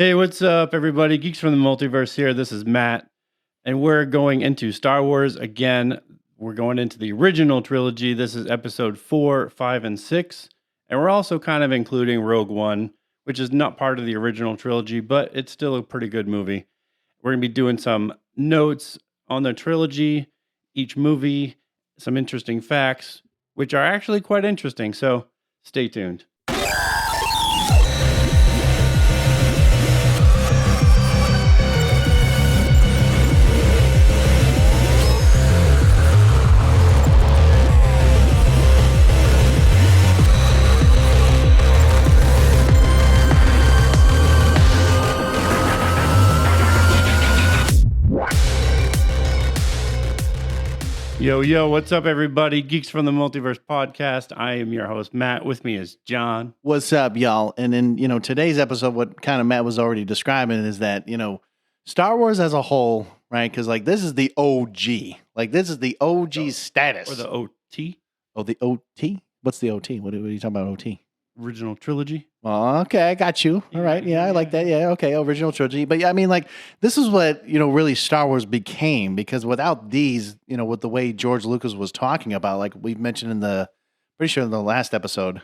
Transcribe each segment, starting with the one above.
Hey, what's up, everybody? Geeks from the Multiverse here. This is Matt, and we're going into Star Wars again. We're going into the original trilogy. This is episode 4, 5, and 6. And we're also kind of including Rogue One, which is not part of the original trilogy, but it's still a pretty good movie. We're going to be doing some notes on the trilogy, each movie, some interesting facts, which are actually quite interesting. So stay tuned. Yo, what's up, everybody? Geeks from the Multiverse podcast. I am your host, Matt. With me is John. What's up, y'all? And in, today's episode, what kind of Matt was already describing is that, Star Wars as a whole, right? Because, this is the OG. This is the OG status. Or the OT. Oh, the OT? What's the OT? What are you talking about, OT? Original trilogy. Oh, okay, I got you. All right. Yeah, I like that. Yeah, okay, original trilogy. But yeah, I mean, this is what, really Star Wars became, because without these, with the way George Lucas was talking about, like we've mentioned in pretty sure in the last episode,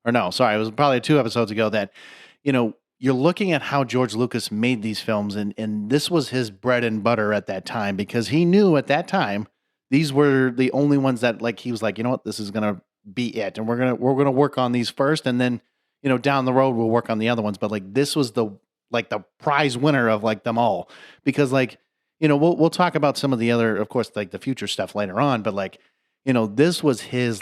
or no, sorry, it was probably 2 episodes ago that, you're looking at how George Lucas made these films, and this was his bread and butter at that time, because he knew at that time these were the only ones that, he was like, you know what, this is going to be it, and we're gonna work on these first, and then down the road we'll work on the other ones. But this was the prize winner of them all, because we'll talk about some of the other, of course, the future stuff later on, but this was his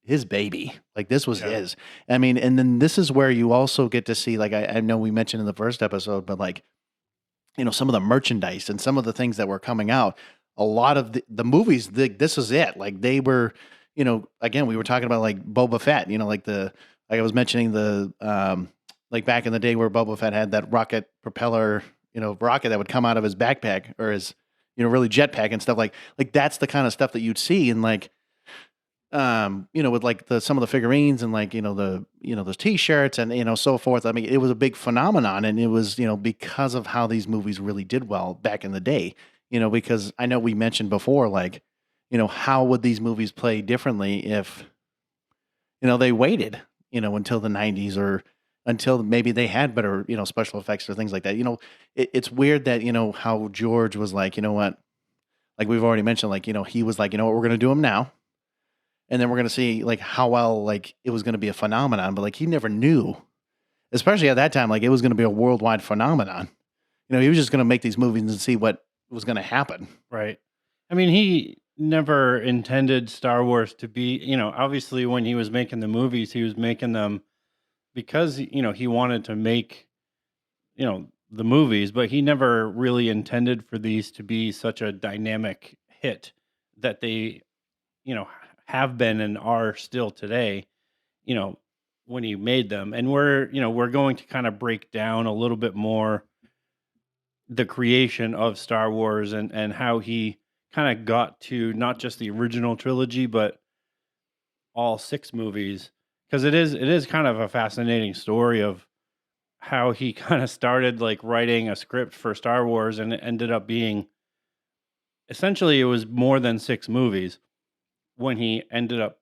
his baby. This was his. I mean, and then this is where you also get to see, I know we mentioned in the first episode, but some of the merchandise and some of the things that were coming out. A lot of the movies, this is it. They were, again, we were talking about Boba Fett, I was mentioning back in the day where Boba Fett had that rocket propeller, rocket that would come out of his backpack, or his, really jetpack and stuff like that's the kind of stuff that you'd see in with some of the figurines and those T-shirts and, so forth. I mean, it was a big phenomenon, and it was, because of how these movies really did well back in the day, because I know we mentioned before, how would these movies play differently if, they waited, until the 90s, or until maybe they had better, special effects or things like that. It's weird that, how George was like, you know what, we've already mentioned, he was like, you know what, we're going to do them now. And then we're going to see how well, it was going to be a phenomenon, but he never knew, especially at that time, it was going to be a worldwide phenomenon. He was just going to make these movies and see what was going to happen. Right. I mean, he never intended Star Wars to be, obviously when he was making the movies, he was making them because, he wanted to make, the movies, but he never really intended for these to be such a dynamic hit that they, have been and are still today, when he made them. And we're going to kind of break down a little bit more the creation of Star Wars and how he kind of got to not just the original trilogy, but all 6 movies, because it is kind of a fascinating story of how he kind of started writing a script for Star Wars, and it ended up being essentially it was more than 6 movies when he ended up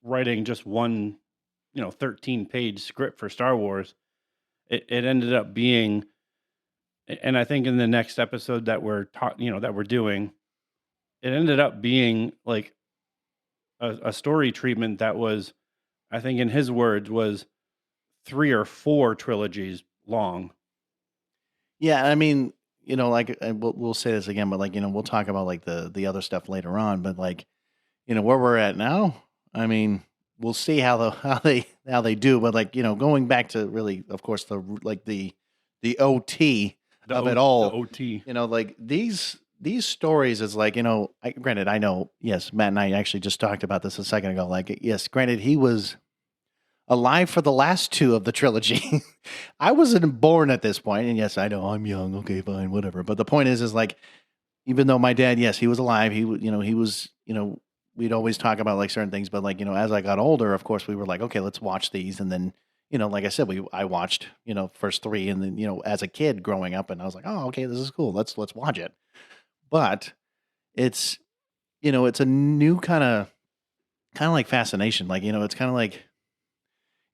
writing just one 13-page script for Star Wars. It ended up being, and I think in the next episode that we're that we're doing, it ended up being a story treatment that was, I think in his words, was 3 or 4 trilogies long. Yeah, I mean, we'll say this again, but we'll talk about the other stuff later on. But where we're at now, I mean, we'll see how they do. But going back to really, of course, the OT of it all. The OT. These stories is granted, I know, yes, Matt and I actually just talked about this a second ago. Yes, granted, he was alive for the last 2 of the trilogy. I wasn't born at this point, and yes, I know I'm young. Okay, fine, whatever. But the point is even though my dad, yes, he was alive, he was, we'd always talk about certain things, but as I got older, of course, we were okay, let's watch these, and then like I said, I watched, first three, and then, as a kid growing up, and I was like, oh, okay, this is cool. Let's watch it. But it's, it's a new kind of like fascination. Like, it's kind of like,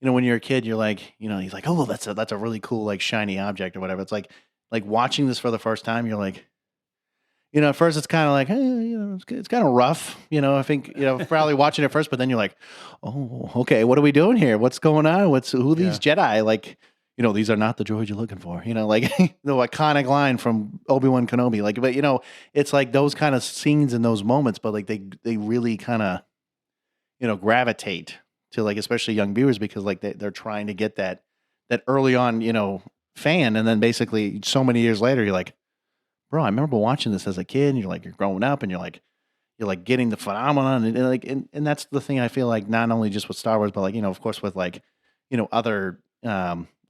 when you're a kid, you're like, he's like, oh, that's a really cool, like, shiny object or whatever. It's like watching this for the first time, you're like, at first it's kind of like, it's kind of rough. I think, probably watching it first, but then you're like, oh, okay, what are we doing here? What's going on? Who are these Yeah. Jedi? Like, these are not the droids you're looking for. Like the iconic line from Obi-Wan Kenobi. Like, but it's like those kind of scenes and those moments, but like they really kind of, gravitate to, like, especially young viewers, because like they're trying to get that early on, fan, and then basically so many years later, you're like, bro, I remember watching this as a kid, and you're growing up, and you're like getting the phenomenon, and that's the thing I feel like, not only just with Star Wars, but like, of course, with like, other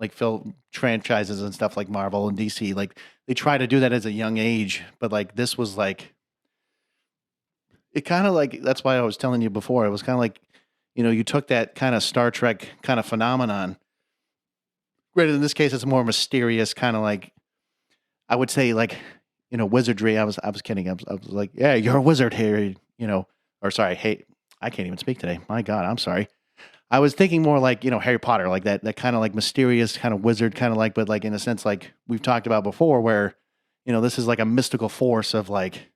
like film franchises and stuff like Marvel and DC, like they try to do that as a young age, but like this was like, it kind of like, that's why I was telling you before, it was kind of like, you took that kind of Star Trek kind of phenomenon. Granted, in this case, it's more mysterious, kind of like, I would say, like, wizardry. I was kidding. I was like, yeah, you're a wizard here, or sorry, hey, I can't even speak today. My God, I'm sorry. I was thinking more like, Harry Potter, like that kind of like mysterious kind of wizard, kind of like, but like in a sense, like we've talked about before, where, this is like a mystical force of like,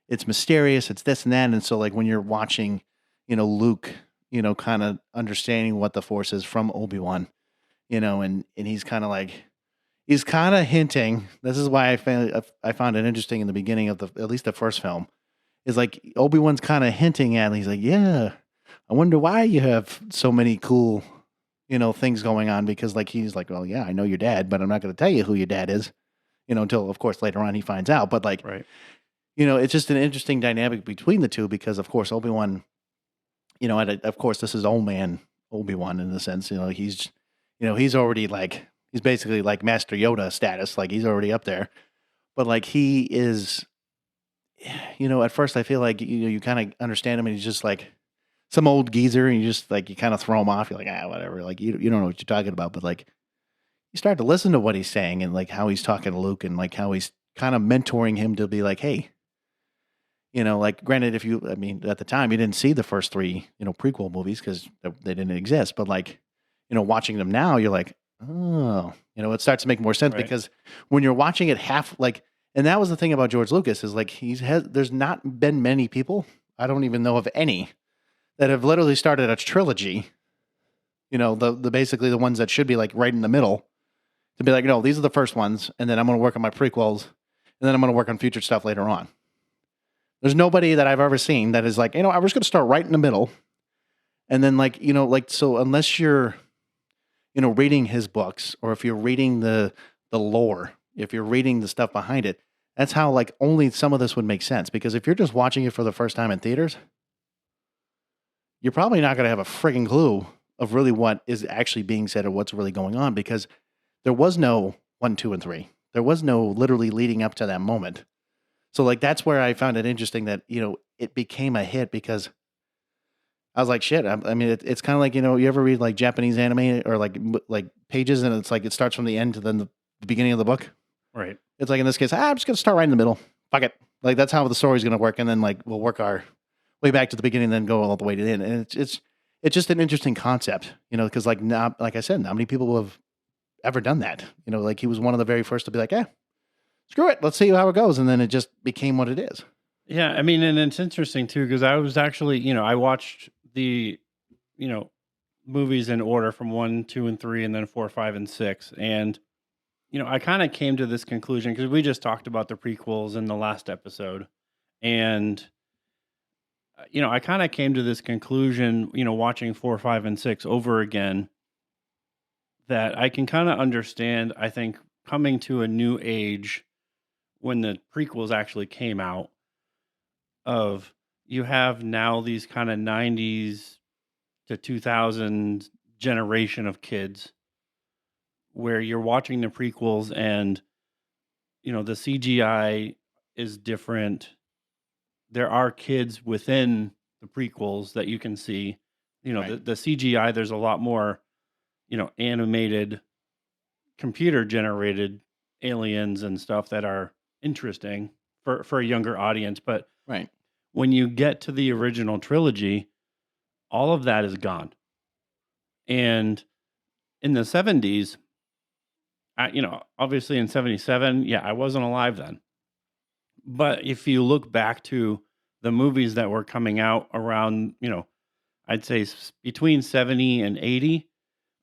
it's mysterious, it's this and that. And so like when you're watching, Luke, kind of understanding what the force is from Obi-Wan, and he's kind of hinting. This is why I found it interesting in the beginning of at least the first film, is like Obi-Wan's kind of hinting at, he's like, yeah, I wonder why you have so many cool, things going on, because like he's like, well, yeah, I know your dad, but I'm not going to tell you who your dad is, until of course later on he finds out. But like, Right. it's just an interesting dynamic between the two, because of course Obi-Wan, of course this is old man Obi-Wan in the sense, he's already like, he's basically like Master Yoda status, like he's already up there. But like he is, at first I feel like, you kind of understand him, and he's just like some old geezer, and you just like, you kind of throw him off. You're like, whatever. Like you don't know what you're talking about. But like you start to listen to what he's saying, and like how he's talking to Luke, and like how he's kind of mentoring him to be like, hey, like granted, I mean, at the time you didn't see the first three, prequel movies, because they didn't exist. But like, watching them now, you're like, oh, it starts to make more sense, Right. because when you're watching it half, like, and that was the thing about George Lucas, is like there's not been many people, I don't even know of any, that have literally started a trilogy. The basically the ones that should be like right in the middle, to be like, no, these are the first ones, and then I'm going to work on my prequels, and then I'm going to work on future stuff later on. There's nobody that I've ever seen that is like, I'm just going to start right in the middle, and then like, like, so unless you're, reading his books, or if you're reading the lore, if you're reading the stuff behind it, that's how like only some of this would make sense. Because if you're just watching it for the first time in theaters, you're probably not going to have a frigging clue of really what is actually being said, or what's really going on, because there was no 1, 2, and 3. There was no literally leading up to that moment. So like that's where I found it interesting that it became a hit, because I was like, shit. I mean, it's kind of like, you ever read like Japanese anime, or like pages, and it's like it starts from the end to then the beginning of the book. Right. It's like in this case, I'm just gonna start right in the middle. Fuck it. Like that's how the story's gonna work, and then like we'll work our way back to the beginning, and then go all the way to the end. And it's just an interesting concept, because like not, like I said, not many people have ever done that. Like he was one of the very first to be like, screw it, let's see how it goes, and then it just became what it is. Yeah. I mean, and it's interesting too, because I was actually, I watched the, you know, movies in order from 1, 2, and 3, and then 4, 5, and 6. And, I kind of came to this conclusion because we just talked about the prequels in the last episode. And, I kind of came to this conclusion, watching 4, 5, and 6 over again, that I can kind of understand, I think, coming to a new age when the prequels actually came out, of you have now these kind of 90s to 2000 generation of kids where you're watching the prequels, and the CGI is different. There are kids within the prequels that you can see. Right. The CGI, there's a lot more animated, computer generated aliens and stuff that are interesting for a younger audience. But Right. when you get to the original trilogy, all of that is gone. And in the 70s, obviously in 77, yeah, I wasn't alive then. But if you look back to the movies that were coming out around, I'd say between 70 and 80,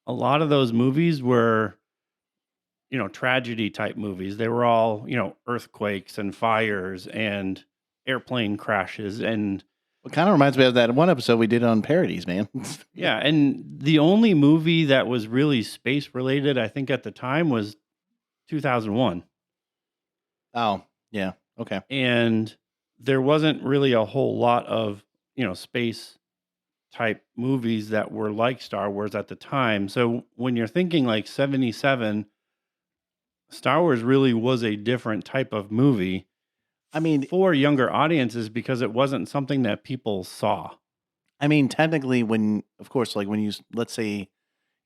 a lot of those movies were, tragedy type movies. They were all, earthquakes and fires and airplane crashes. And It kind of reminds me of that one episode we did on parodies, man. yeah, and the only movie that was really space related, I think at the time, was 2001. Oh, yeah. Okay. And there wasn't really a whole lot of, space type movies that were like Star Wars at the time. So when you're thinking like 77, Star Wars really was a different type of movie. I mean, for younger audiences because it wasn't something that people saw. technically, of course, like when let's say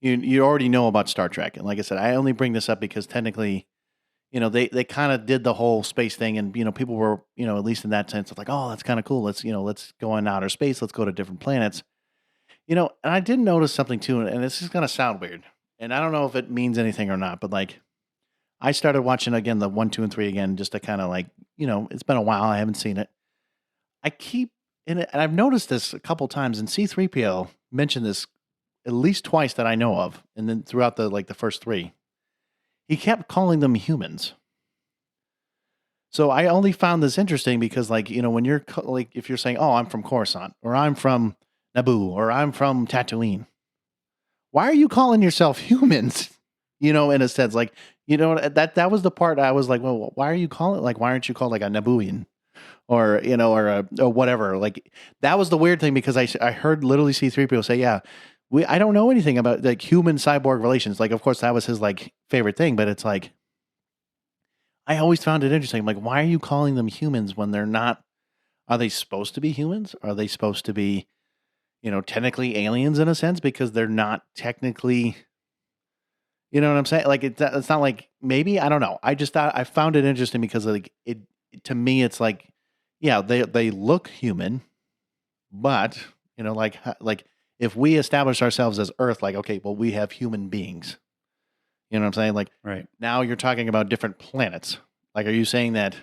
you already know about Star Trek, and like I said, I only bring this up because technically, they kind of did the whole space thing, and people were, at least in that sense of like, oh, that's kind of cool. Let's go in outer space. Let's go to different planets. And I did notice something too, and this is gonna sound weird, and I don't know if it means anything or not, but like, I started watching again the 1, 2, and 3 again, just to kind of like, it's been a while. I haven't seen it. I keep in it, and I've noticed this a couple times, and C-3PO mentioned this at least twice that I know of, and then throughout the first 3, he kept calling them humans. So I only found this interesting because, like, when you're like, if you're saying, "Oh, I'm from Coruscant," or "I'm from Naboo," or "I'm from Tatooine," why are you calling yourself humans? In a sense, like, that was the part I was like, well, why are you calling, like, why aren't you called like a Nabooian? Or or whatever. Like, that was the weird thing because I heard literally C-3PO say, yeah, I don't know anything about like human cyborg relations. Like, of course that was his like favorite thing, but it's like, I always found it interesting. I'm like, why are you calling them humans when they're not? Are they supposed to be humans? Are they supposed to be, technically aliens in a sense because they're not technically, you know what I'm saying? Like, it's not like, maybe, I don't know. I just thought I found it interesting because like to me, it's like, yeah, they look human, but like if we establish ourselves as Earth, like, okay, well, we have human beings. You know what I'm saying? Like, Right. now you're talking about different planets. Like, are you saying that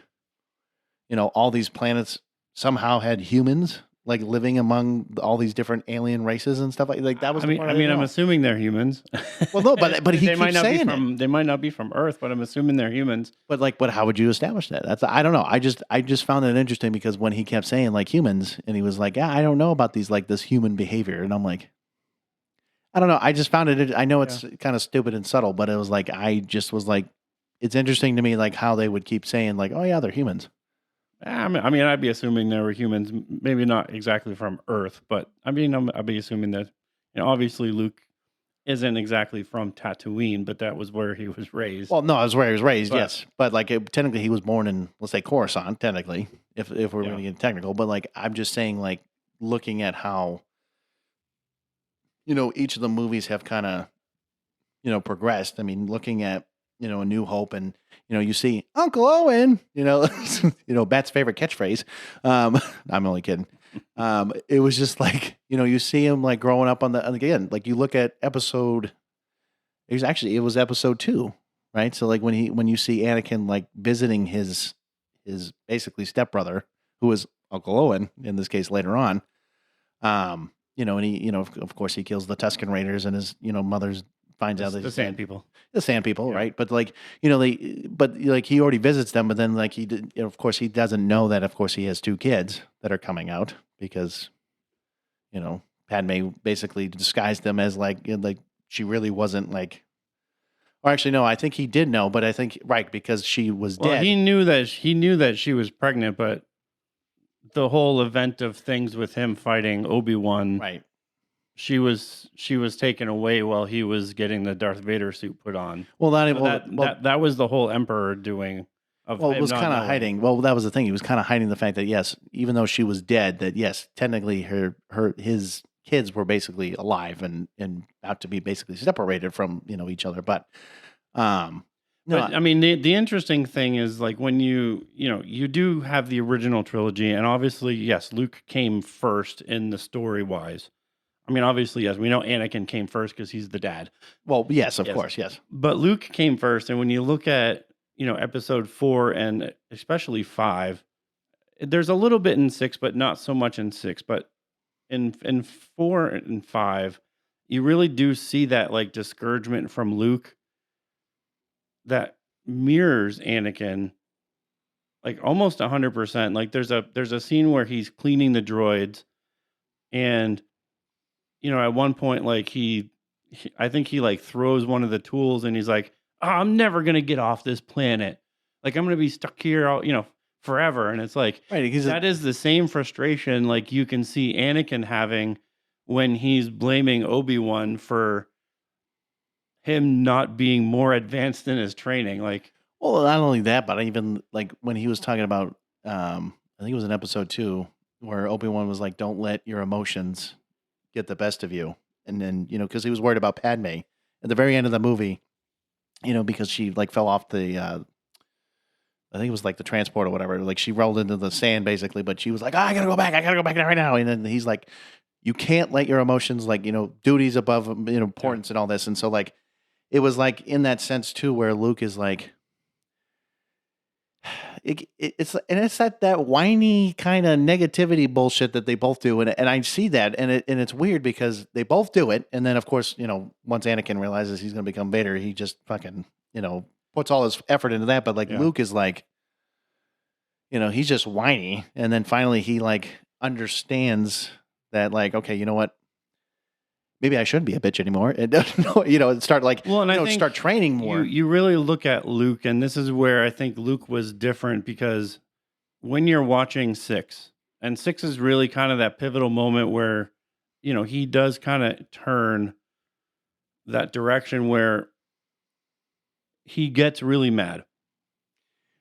all these planets somehow had humans like living among all these different alien races and stuff like that? Was the part I didn't I'm know. assuming they're humans. Well, no, but he they keeps might not saying be from they might not be from Earth, but I'm assuming they're humans. But how would you establish that? I don't know. I just found it interesting because when he kept saying like humans, and he was like, yeah, I don't know about these, like, this human behavior, and I'm like, I don't know. I just found it. I know it's kind of stupid and subtle, but it was like, I just was like, it's interesting to me, like, how they would keep saying like, oh yeah, they're humans. I'd be assuming they were humans, maybe not exactly from Earth, but I'd be assuming that, obviously Luke isn't exactly from Tatooine, but that was where he was raised. Well, no, I was where he was raised, yes, but like, technically he was born in, let's say, Coruscant, technically, if we're going to get technical. But like, I'm just saying, like, looking at how each of the movies have kind of progressed. I mean, looking at A New Hope, and you see Uncle Owen, Bat's favorite catchphrase. I'm only kidding. It was just like, you see him like growing up again, like, you look at it was episode 2, right? So like, when you see Anakin like visiting his basically stepbrother, who is Uncle Owen in this case later on, and he, of course he kills the Tusken Raiders, and his, mother's finds out that the Sand People. The Sand People, right? But like, but like, he already visits them, but then like, of course he doesn't know that, of course, he has 2 kids that are coming out because, Padme basically disguised them as like she really wasn't like, or actually, no, I think he did know, but I think, right, because she was dead. He knew that she was pregnant, but the whole event of things with him fighting Obi-Wan, right? She was taken away while he was getting the Darth Vader suit put on. Well, that was the whole Emperor doing. Well, it was kind of hiding. Well, that was the thing. He was kind of hiding the fact that, yes, even though she was dead, that yes, technically his kids were basically alive and about to be basically separated from each other. But no, But I mean, the interesting thing is like when you do have the original trilogy, and obviously, yes, Luke came first in the story wise. I mean, obviously, yes, we know Anakin came first because he's the dad. well, yes, of Yes. course, yes. But Luke came first, and when you look at episode 4 and especially 5, there's a little bit in 6, but not so much in 6. But in 4 and 5, you really do see that like discouragement from Luke that mirrors Anakin like almost 100%. Like there's a scene where he's cleaning the droids, and at one point like I think he like throws one of the tools, and he's like, "Oh, I'm never gonna get off this planet. Like I'm gonna be stuck here all, forever." And it's like Right, because that is the same frustration like you can see Anakin having when he's blaming Obi-Wan for him not being more advanced in his training. Like, well, not only that, but even like when he was talking about, I think it was in episode 2 where Obi-Wan was like, "Don't let your emotions get the best of you," and then because he was worried about Padme at the very end of the movie, because she like fell off the. I think it was like the transport or whatever. Like she rolled into the sand basically, but she was like, I gotta go back. I gotta go back right now. And then he's like, you can't let your emotions like, duties above, importance and all this. And so like, it was like in that sense too, where Luke is like, it's that whiny kind of negativity bullshit that they both do. And I see that. And it's weird because they both do it. And then of course, once Anakin realizes he's going to become Vader, he just fucking, puts all his effort into that. But like Yeah. Luke is like, he's just whiny. And then finally he like understands that like, okay, you know what? Maybe I shouldn't be a bitch anymore. And and start like, well, and I think start training more. you really look at Luke, and this is where I think Luke was different because when you're watching 6, and 6 is really kind of that pivotal moment where, he does kind of turn that direction where he gets really mad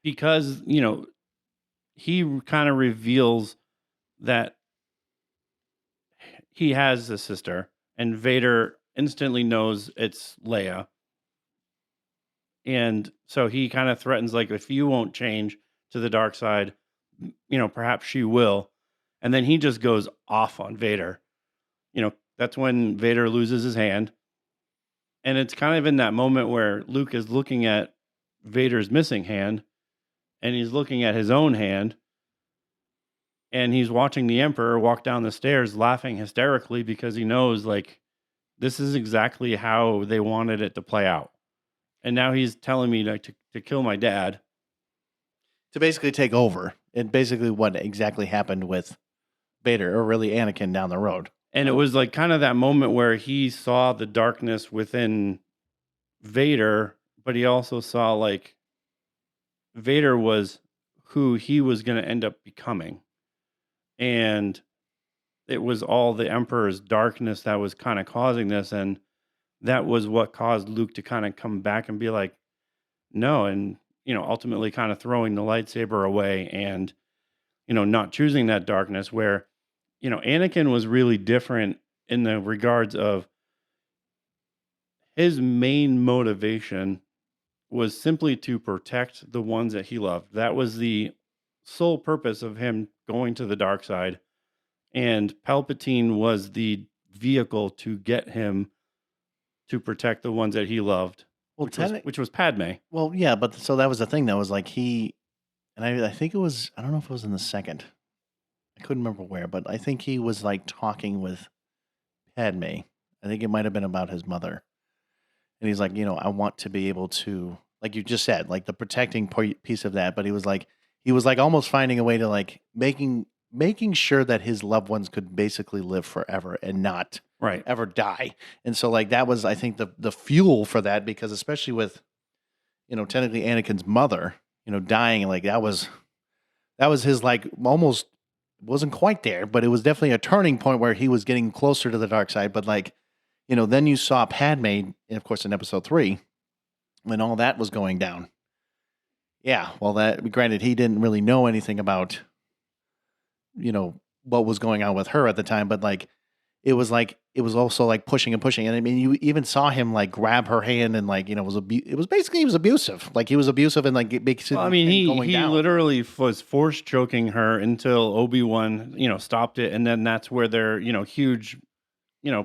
because, he kind of reveals that he has a sister, and Vader instantly knows it's Leia. And so he kind of threatens, like, if you won't change to the dark side, perhaps she will. And then he just goes off on Vader. That's when Vader loses his hand. And it's kind of in that moment where Luke is looking at Vader's missing hand, and he's looking at his own hand, and he's watching the Emperor walk down the stairs laughing hysterically because he knows, like, this is exactly how they wanted it to play out. And now he's telling me like to kill my dad. To basically take over. And basically what exactly happened with Vader, or really Anakin down the road. And it was like kind of that moment where he saw the darkness within Vader, but he also saw like Vader was who he was going to end up becoming. And it was all the Emperor's darkness that was kind of causing this. And that was what caused Luke to kind of come back and be like, no. And, ultimately kind of throwing the lightsaber away and, not choosing that darkness where, Anakin was really different in the regards of his main motivation was simply to protect the ones that he loved. That was the sole purpose of him going to the dark side. And Palpatine was the vehicle to get him to protect the ones that he loved, Well, which was Padme. well, yeah, but so that was the thing that was like and I think it was, I don't know if it was in the second. I couldn't remember where, but I think he was like talking with Padme. I think it might have been about his mother. And he's like, I want to be able to, like you just said, like the protecting piece of that. But he was like almost finding a way to like making sure that his loved ones could basically live forever and not Right. ever die. And so like that was, I think, the fuel for that, because especially with, technically Anakin's mother, dying, like that was his like almost wasn't quite there, but it was definitely a turning point where he was getting closer to the dark side. But like, then you saw Padme, of course, in episode 3, when all that was going down. Yeah, well, that granted, he didn't really know anything about, what was going on with her at the time, but like, it was like it was also like pushing and pushing. And I mean, you even saw him like grab her hand and like it was basically he was abusive. Like he was abusive and like Well, I basically mean, and he going he down. literally was force choking her until Obi-Wan, stopped it, and then that's where their, huge,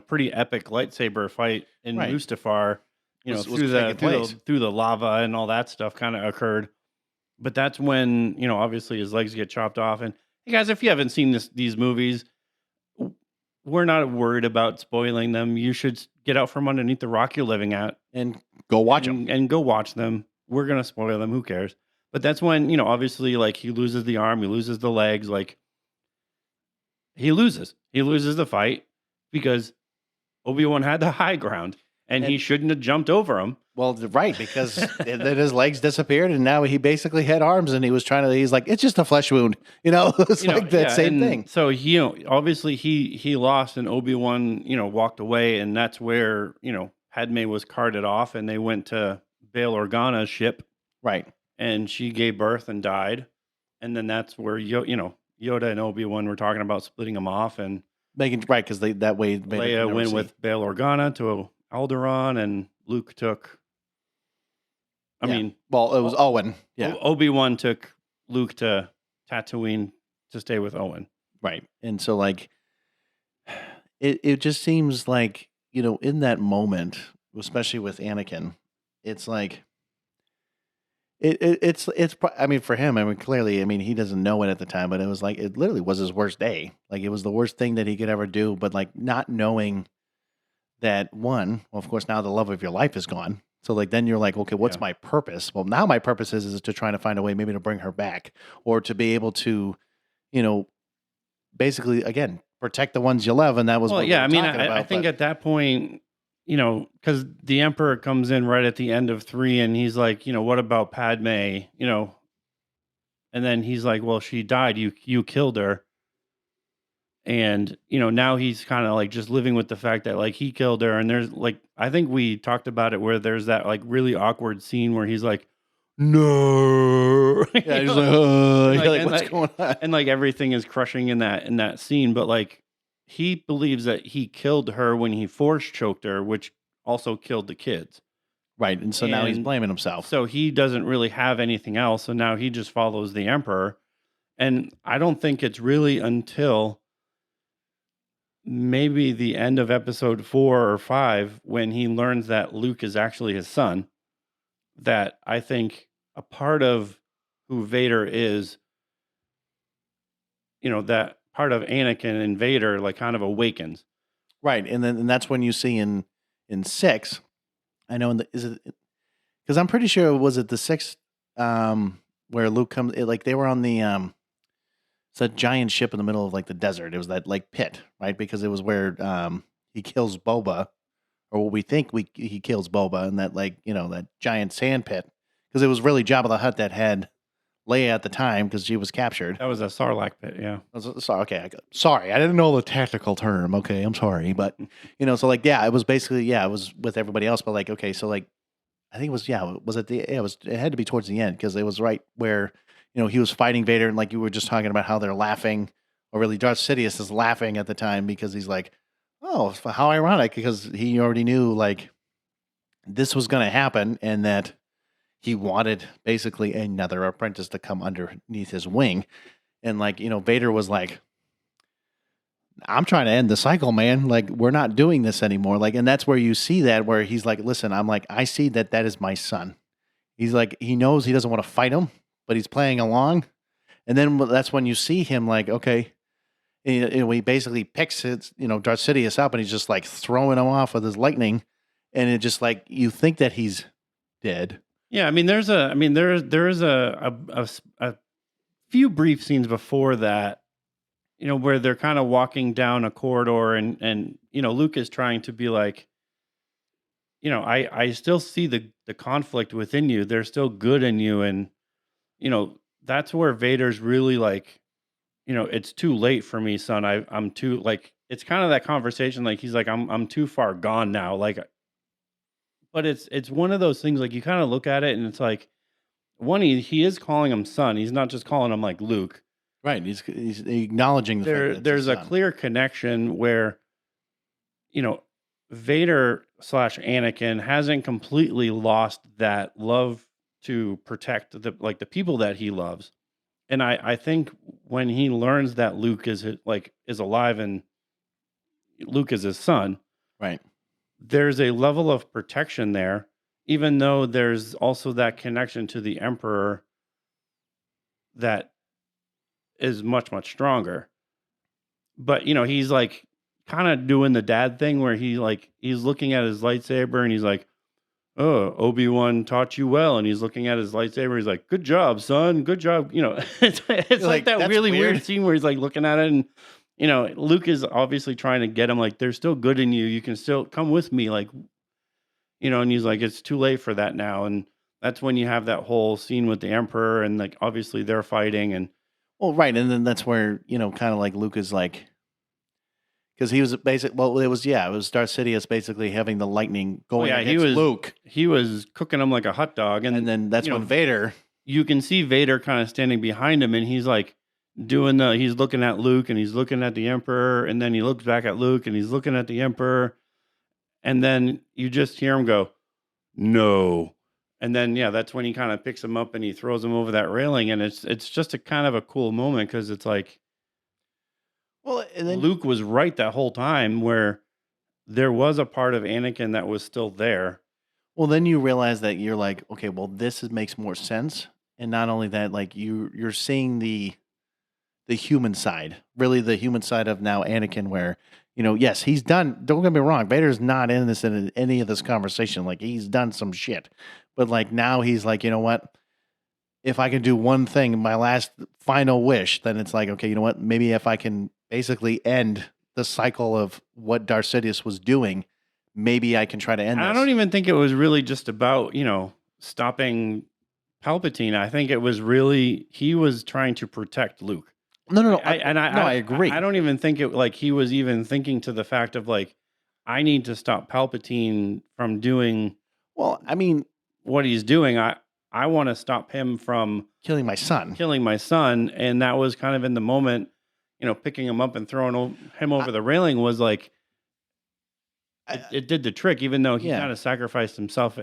pretty epic lightsaber fight in Right. Mustafar, Was taking place. through the lava and all that stuff kind of occurred. But that's when, obviously his legs get chopped off. And hey guys, if you haven't seen these movies, we're not worried about spoiling them. You should get out from underneath the rock you're living at And go watch him. and go watch them. We're gonna spoil them. Who cares? But that's when, obviously, like he loses the arm, he loses the legs, like he loses. He loses the fight because Obi-Wan had the high ground and he And shouldn't have jumped over him. well, right, because then his legs disappeared and now he basically had arms and he's like, it's just a flesh wound. It's like that same thing. So he, obviously he lost and Obi-Wan, walked away, and that's where, Padme was carted off and they went to Bail Organa's ship Right. and she gave birth and died. And then that's where Yoda and Obi-Wan were talking about splitting them off, and Making right, because that way Vader could Leia never went see. with Bail Organa to Alderaan, and Luke took. I Yeah. mean, Well, it was Owen. Yeah. Obi-Wan took Luke to Tatooine to stay with Owen. Right. And so like it just seems like, in that moment, especially with Anakin, it's like I mean, for him, I mean, clearly, I mean, he doesn't know it at the time, but it was like it literally was his worst day. Like it was the worst thing that he could ever do, but like not knowing that one, well, of course, now the love of your life is gone. So like then you're like, okay, what's Yeah. my purpose? Well, now my purpose is to try to find a way maybe to bring her back or to be able to, basically again protect the ones you love, and that was Well, what we yeah, were I mean, talking I about. think But at that point, because the Emperor comes in right at the end of 3, and he's like, what about Padme? And then he's like, well, she died. You killed her. And now he's kind of like just living with the fact that like he killed her, and there's like I think we talked about it where there's that like really awkward scene where he's like, no, yeah, he's like, like, you're like, and what's like going on? and like everything is crushing in that scene, but like he believes that he killed her when he force choked her, which also killed the kids. Right, and so now he's And blaming himself. so he doesn't really have anything else, so now he just follows the Emperor. And I don't think it's really until maybe the end of episode 4 or 5 when he learns that Luke is actually his son, that I think a part of who Vader is, that part of Anakin and Vader like kind of awakens. Right, and that's when you see in 6. I know is it because I'm pretty sure was it the 6 where Luke comes like they were on the it's that giant ship in the middle of like the desert. It was that like pit, right? Because it was where he kills Boba, or what we think he kills Boba in that like that giant sand pit, because it was really Jabba the Hutt that had Leia at the time because she was captured. That was a Sarlacc pit, yeah. Sorry, okay, sorry, I didn't know the technical term. Okay, I'm sorry, but so like yeah, it was basically it was with everybody else, but like okay, so like I think it was was it it had to be towards the end because it was right where he was fighting Vader, and like you were just talking about how they're laughing, or really Darth Sidious is laughing at the time because he's like, oh, how ironic, because he already knew like this was going to happen and that he wanted basically another apprentice to come underneath his wing. And like, Vader was like, I'm trying to end the cycle, man. Like, we're not doing this anymore. Like, and that's where you see that, where he's like, listen, I'm like, I see that is my son. He's like, he knows he doesn't want to fight him, but he's playing along. And then that's when you see him like, okay. And he basically picks his, Darth Sidious up and he's just like throwing him off with his lightning. And it just like, you think that he's dead. Yeah, I mean, there is a few brief scenes before that, where they're kind of walking down a corridor, and Luke is trying to be like, I still see the conflict within you. There's still good in you, and that's where Vader's really like, it's too late for me, son. I'm too like. It's kind of that conversation, like he's like, I'm too far gone now, like. But it's one of those things like you kind of look at it and it's like one he is calling him son. He's not just calling him like Luke. Right. He's acknowledging the fact that There's it's a his son. clear connection where you know, Vader slash Anakin hasn't completely lost that love to protect the people that he loves. And I think when he learns that Luke is alive and Luke is his son, Right. there's a level of protection there, even though there's also that connection to the Emperor that is much, much stronger. But, he's like kind of doing the dad thing where he's looking at his lightsaber and he's like, "Oh, Obi-Wan taught you well." And he's looking at his lightsaber. He's like, "Good job, son. Good job." It's like that That's really weird. weird scene where he's like looking at it and, Luke is obviously trying to get him like, "There's still good in you. You can still come with me." Like, and he's like, "It's too late for that now." And that's when you have that whole scene with the Emperor and like, obviously they're fighting and, Well, right, and then that's where kind of like Luke is like, because he was basic. Well, it was Darth Sidious basically having the lightning oh going yeah, against Luke, he was cooking him like a hot dog. and And, then that's when Vader. you can see Vader kind of standing behind him and he's like he's looking at Luke and he's looking at the Emperor and then he looks back at Luke and he's looking at the Emperor and then you just hear him go, "No." And then yeah, that's when he kind of picks him up and he throws him over that railing and it's just a kind of a cool moment because it's like Well, and then Luke was right that whole time where there was a part of Anakin that was still there. then you realize that you're like, okay, well, makes more sense, and not only that, like you're seeing the human side, really the human side of now Anakin, where yes, he's done. Don't get me wrong, Vader's not in any of this conversation. Like he's done some shit, but like now he's like, you know what? If I can do one thing, my last final wish, then it's like, okay, you know what? Maybe if I can basically end the cycle of what Darth Sidious was doing, maybe I can try to end And I this. don't even think it was really just about, stopping Palpatine. I think it was really he was trying to protect Luke. No. I agree. I don't even think it like he was even thinking to the fact of like I need to stop Palpatine from doing Well, I mean, what he's doing. I want to stop him from killing my son. killing my son, and that was kind of in the moment, picking him up and throwing him over the railing was like it did the trick, even though he Yeah. kind of sacrificed himself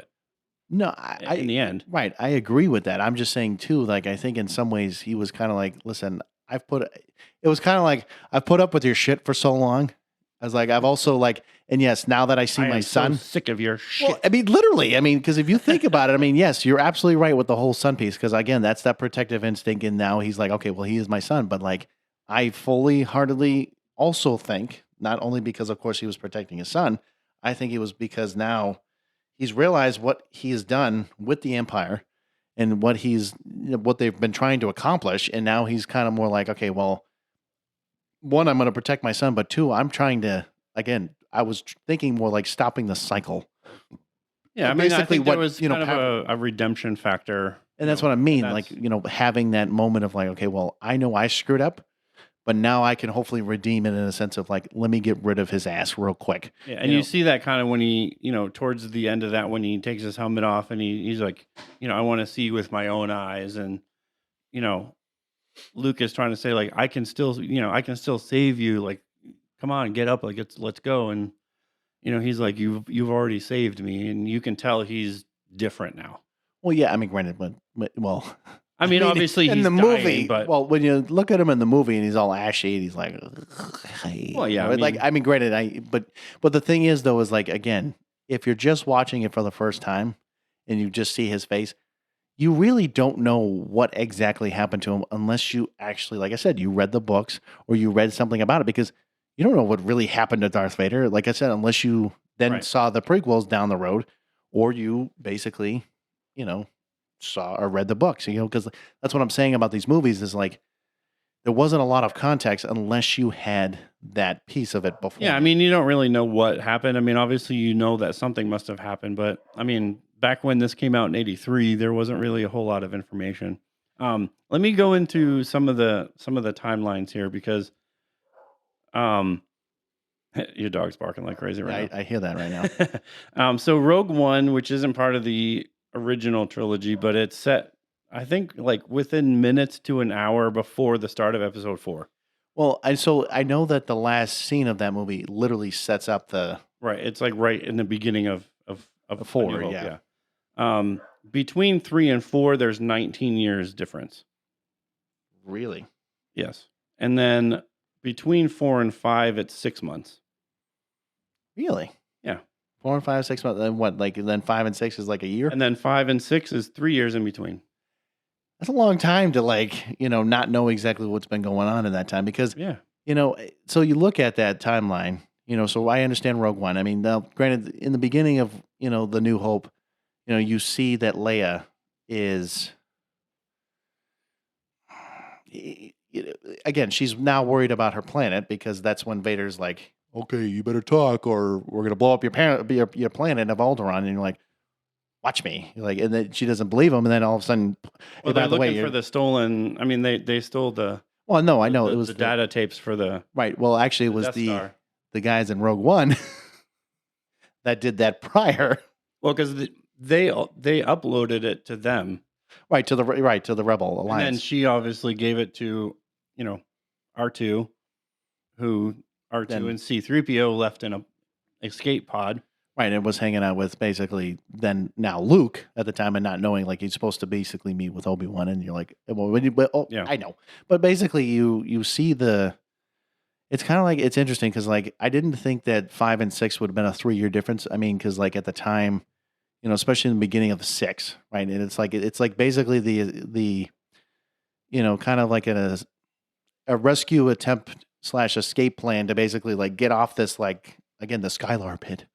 No, in the end. right. I agree with that. I'm just saying too. Like I think in some ways he was kind of like, listen, It was kind of like I've put up with your shit for so long. I was like, I've also like, and yes, now that I see my am son, so sick of your shit. well, I mean, literally, I mean, because if you think about it, I mean, yes, you're absolutely right with the whole son piece. Because again, that's that protective instinct, and now he's like, okay, well, he is my son, but like, I fully heartedly also think not only because, of course, he was protecting his son, I think it was because now he's realized what he has done with the empire and what they've been trying to accomplish, and now he's kind of more like, okay, well, one, I'm going to protect my son, but two, I'm trying to again. I was thinking more like stopping the cycle. Yeah, I mean, basically I think what, there was kind of a redemption factor. And that's what I mean. and Like, that's- having that moment of like, okay, well, I know I screwed up, but now I can hopefully redeem it in a sense of like, let me get rid of his ass real quick. Yeah, and you see that kind of when he, towards the end of that, when he takes his helmet off and he's like, I want to see with my own eyes. And, Luke is trying to say, like, I can still save you. Like, come on, get up. Like, let's go. And, he's like, you've already saved me. And you can tell he's different now. Well, yeah, I mean, granted, but well, I mean, obviously in he's the dying, movie, but well, when you look at him in the movie and he's all ashy and he's like, Well, yeah, I mean, granted, but the thing is though, is like, again, if you're just watching it for the first time and you just see his face, you really don't know what exactly happened to him unless you actually, like I said, you read the books or you read something about it, because you don't know what really happened to Darth Vader. Like I said, unless you then Right. saw the prequels down the road, or you basically, saw or read the books, because that's what I'm saying about these movies is like, there wasn't a lot of context unless you had that piece of it before. Yeah, I mean, you don't really know what happened. I mean, obviously, you know that something must have happened, but I mean, back when this came out in '83, there wasn't really a whole lot of information. Let me go into some of the timelines here because um, your dog's barking like crazy right I hear that right now. So Rogue One, which isn't part of the original trilogy, but it's set, I think, like within minutes to an hour before the start of Episode 4. Well, so I know that the last scene of that movie literally sets up the Right. It's like right in the beginning of A New 4, Hope. yeah. Yeah. Between 3 and 4, there's 19 years difference. Really? Yes. And then between 4 and 5, it's 6 months. Really? Yeah. 4 and 5, 6 months. Then what? Like then 5 and 6 is like a year. And then 5 and 6 is 3 years in between. That's a long time to not know exactly what's been going on in that time because Yeah. So you look at that timeline. So I understand Rogue One. I mean, now, granted, in the beginning of the New Hope, you see that Leia is again, she's now worried about her planet because that's when Vader's like, okay, you better talk or we're going to blow up your planet of Alderaan. And you're like, watch me. You're like, and then she doesn't believe him. And then all of a sudden, Well, they're looking for the stolen. I mean, they stole the. Well, no, I know it was the data tapes for the. Right. Well, actually, it was Death Star. the guys in Rogue One that did that prior. Well, because they uploaded it to them. Right to the Rebel Alliance. And then she obviously gave it to R2, who R2 and C-3PO left in a escape pod. Right, and was hanging out with basically now Luke at the time, and not knowing like he's supposed to basically meet with Obi-Wan, and you're like, well, Yeah. I know, but basically you see it's kind of like it's interesting because like I didn't think that 5 and 6 would have been a 3-year difference. I mean, because like at the time, especially in the beginning of 6, right, and it's like basically the kind of like a rescue attempt / escape plan to basically like get off this like again the Skylar pit.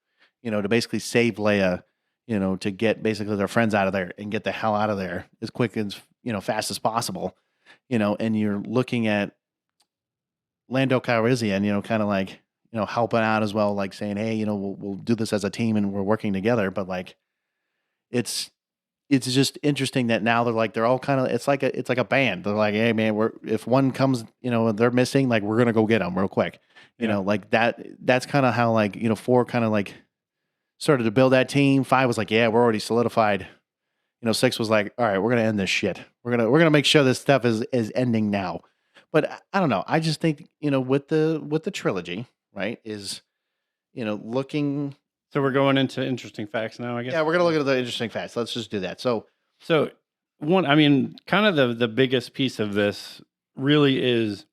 To basically save Leia, to get basically their friends out of there and get the hell out of there as quick as, fast as possible, and you're looking at Lando Calrissian, kind of like, helping out as well, like saying, hey, we'll do this as a team and we're working together. But like, it's just interesting that now they're all kind of, it's like a band. They're like, hey man, if one comes, they're missing, like we're going to go get them real quick, like that's kind of how like, 4 kind of like, started to build that team. 5 was like, yeah, we're already solidified. 6 was like, all right, we're gonna end this shit. We're gonna make sure this stuff is ending now. But I don't know. I just think with the trilogy, right, is looking. So we're going into interesting facts now, I guess. Yeah, we're gonna look at the interesting facts. Let's just do that. So one, I mean, kind of the biggest piece of this really is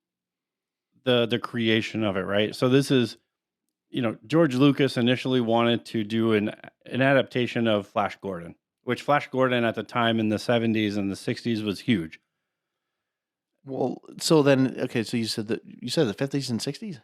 the creation of it, right? So this is. George Lucas initially wanted to do an adaptation of Flash Gordon, which Flash Gordon at the time in the 70s and the 60s was huge. Well, so then, okay, so you said the 50s and 60s?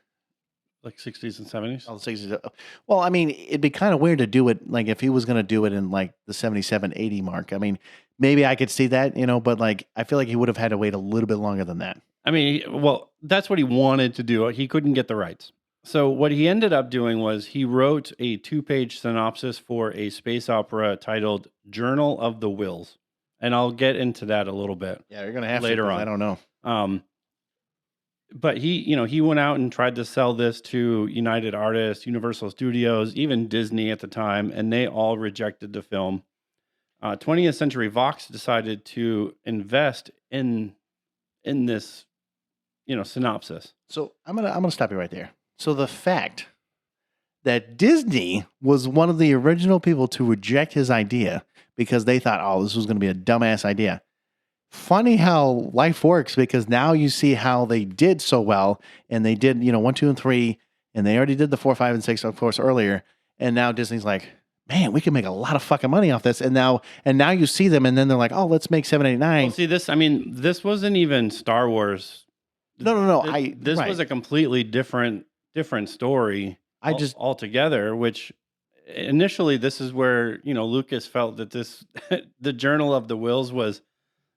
Like 60s and 70s? Oh, the 60s. Well, I mean, it'd be kind of weird to do it, like, if he was going to do it in, like, the 77, 80 mark. I mean, maybe I could see that, but, like, I feel like he would have had to wait a little bit longer than that. I mean, well, that's what he wanted to do. He couldn't get the rights. So what he ended up doing was he wrote a 2-page synopsis for a space opera titled Journal of the Wills. And I'll get into that a little bit. Yeah, you're going to have later to, on. I don't know. But he went out and tried to sell this to United Artists, Universal Studios, even Disney at the time, and they all rejected the film. 20th Century Fox decided to invest in this, synopsis. So I'm gonna stop you right there. So the fact that Disney was one of the original people to reject his idea because they thought, oh, this was going to be a dumbass idea. Funny how life works, because now you see how they did so well, and they did, 1, 2, and 3, and they already did the 4, 5, and 6, of course, earlier. And now Disney's like, man, we can make a lot of fucking money off this. And now you see them, and then they're like, oh, let's make 7, 8, 9. Well, see this. I mean, this wasn't even Star Wars. No. This right. was a completely different story. Altogether, which initially this is where Lucas felt that this the Journal of the Wills was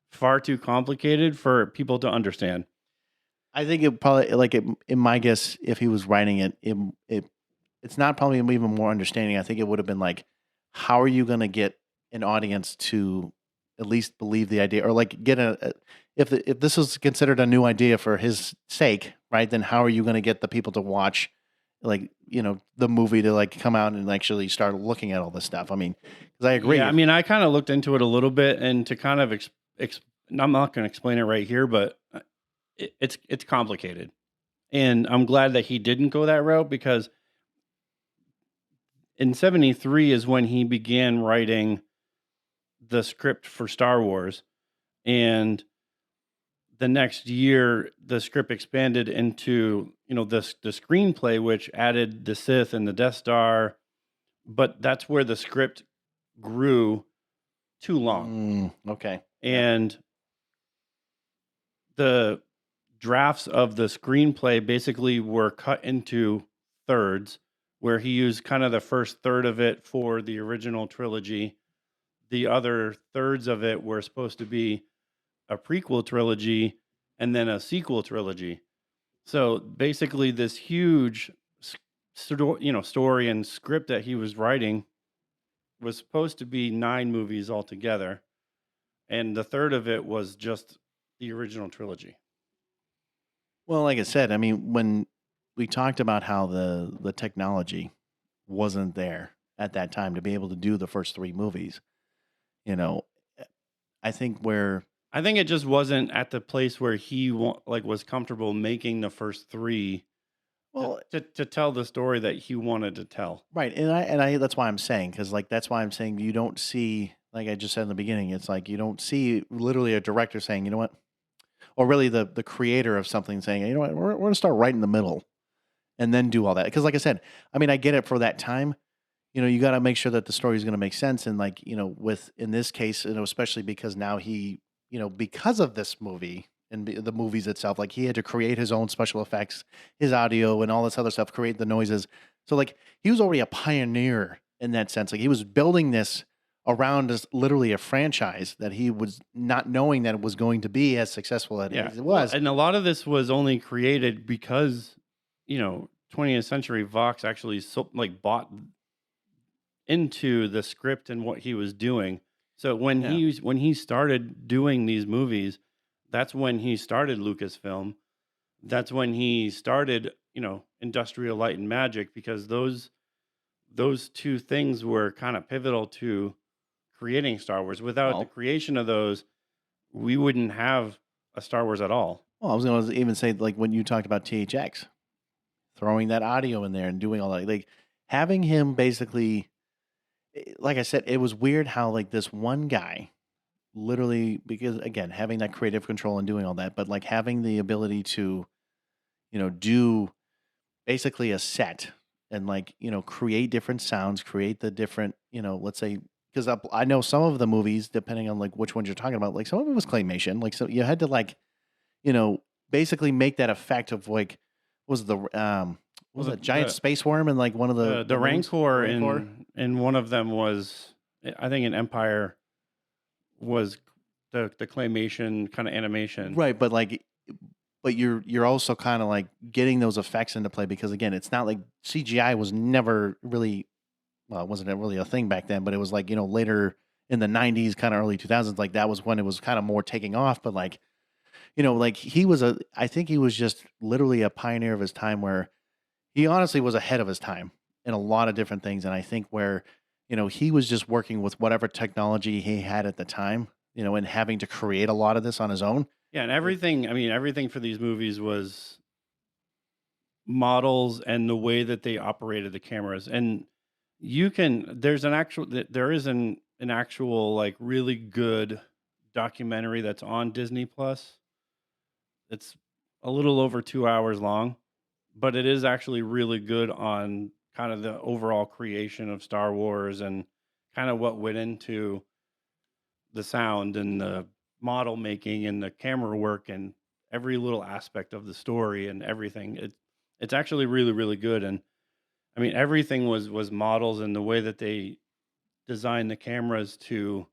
far too complicated for people to understand. I think it probably in my guess, if he was writing it's not probably even more understanding. I think it would have been like, how are you going to get an audience to at least believe the idea, or like get if this is considered a new idea for his sake, right? Then how are you going to get the people to watch, like, the movie to like come out and actually start looking at all this stuff? I mean, because I agree. Yeah, I mean, I kind of looked into it a little bit, and to kind of I'm not going to explain it right here, but it's complicated. And I'm glad that he didn't go that route because in 73 is when he began writing the script for Star Wars. And the next year, the script expanded into, the screenplay, which added the Sith and the Death Star. But that's where the script grew too long. Okay. And the drafts of the screenplay basically were cut into thirds, where he used kind of the first third of it for the original trilogy. The other thirds of it were supposed to be a prequel trilogy and then a sequel trilogy. So basically, this huge, story and script that he was writing was supposed to be 9 movies altogether, and the third of it was just the original trilogy. Well, like I said, I mean, when we talked about how the technology wasn't there at that time to be able to do the first 3 movies, you know, I think where I think it just wasn't at the place where he was comfortable making the first 3 well, to tell the story that he wanted to tell. right, and I that's why I'm saying because like that's why I'm saying you don't see like I just said in the beginning, it's like you don't see literally a director saying, you know what, or really the creator of something saying, you know what, we're going to start right in the middle and then do all that because like I said, I mean I get it for that time. You got to make sure that the story is going to make sense. And like, with in this case, especially because now he, because of this movie and the movies itself, like he had to create his own special effects, his audio and all this other stuff, create the noises. So like he was already a pioneer in that sense. Like he was building this around as literally a franchise that he was not knowing that it was going to be as successful as Yeah. it Well, was. and a lot of this was only created because, 20th Century Fox actually bought into the script and what he was doing. So Yeah. when he started doing these movies, that's when he started Lucasfilm. That's when he started, Industrial Light and Magic, because those two things were kind of pivotal to creating Star Wars. Without the Well, creation of those, we wouldn't have a Star Wars at all. I was going to even say like when you talked about THX, throwing that audio in there and doing all that, like having him basically, like I said, it was weird how like this one guy literally, because again, having that creative control and doing all that, but like having the ability to, do basically a set and like, create different sounds, create the different, let's say, because I know some of the movies, depending on like which ones you're talking about, like some of it was claymation. Like, so you had to like, you know, basically make that effect of like, was the, what was Well, that giant space worm and like one of the moons? The Rancor Rancor? in one of them was, I think, in Empire was the claymation kind of animation. Right, but like, but you're also kind of like getting those effects into play because again, it's not like CGI was never really, well, it wasn't really a thing back then, but it was like later in the '90s, kind of early 2000s, like that was when it was kind of more taking off. But like like he was I think he was just literally a pioneer of his time where he honestly was ahead of his time in a lot of different things, and I think where he was just working with whatever technology he had at the time, and having to create a lot of this on his own. Yeah, and everything. I mean, everything for these movies was models and the way that they operated the cameras. And there is an actual like really good documentary that's on Disney Plus. It's a little over 2 hours long, but it is actually really good on kind of the overall creation of Star Wars and kind of what went into the sound and the model making and the camera work and every little aspect of the story and everything. It's actually really, really good. And I mean, everything was models, and the way that they designed the cameras to,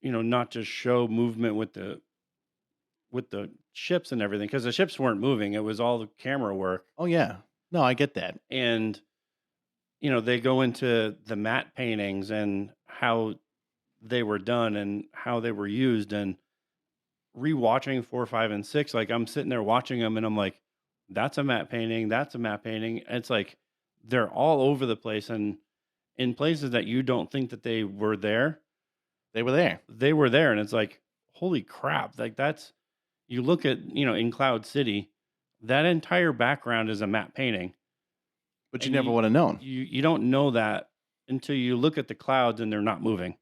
not just show movement with the ships and everything, because the ships weren't moving. It was all the camera work. Oh yeah, no, I get that. And they go into the matte paintings and how they were done and how they were used. And rewatching 4, 5, and 6, like I'm sitting there watching them, and I'm like, that's a matte painting. That's a matte painting. It's like they're all over the place, and in places that you don't think that they were there, They were there. they were there. And it's like, holy crap! Like that's, you look at in Cloud City, that entire background is a matte painting, But you and never would have known. you don't know that until you look at the clouds and they're not moving.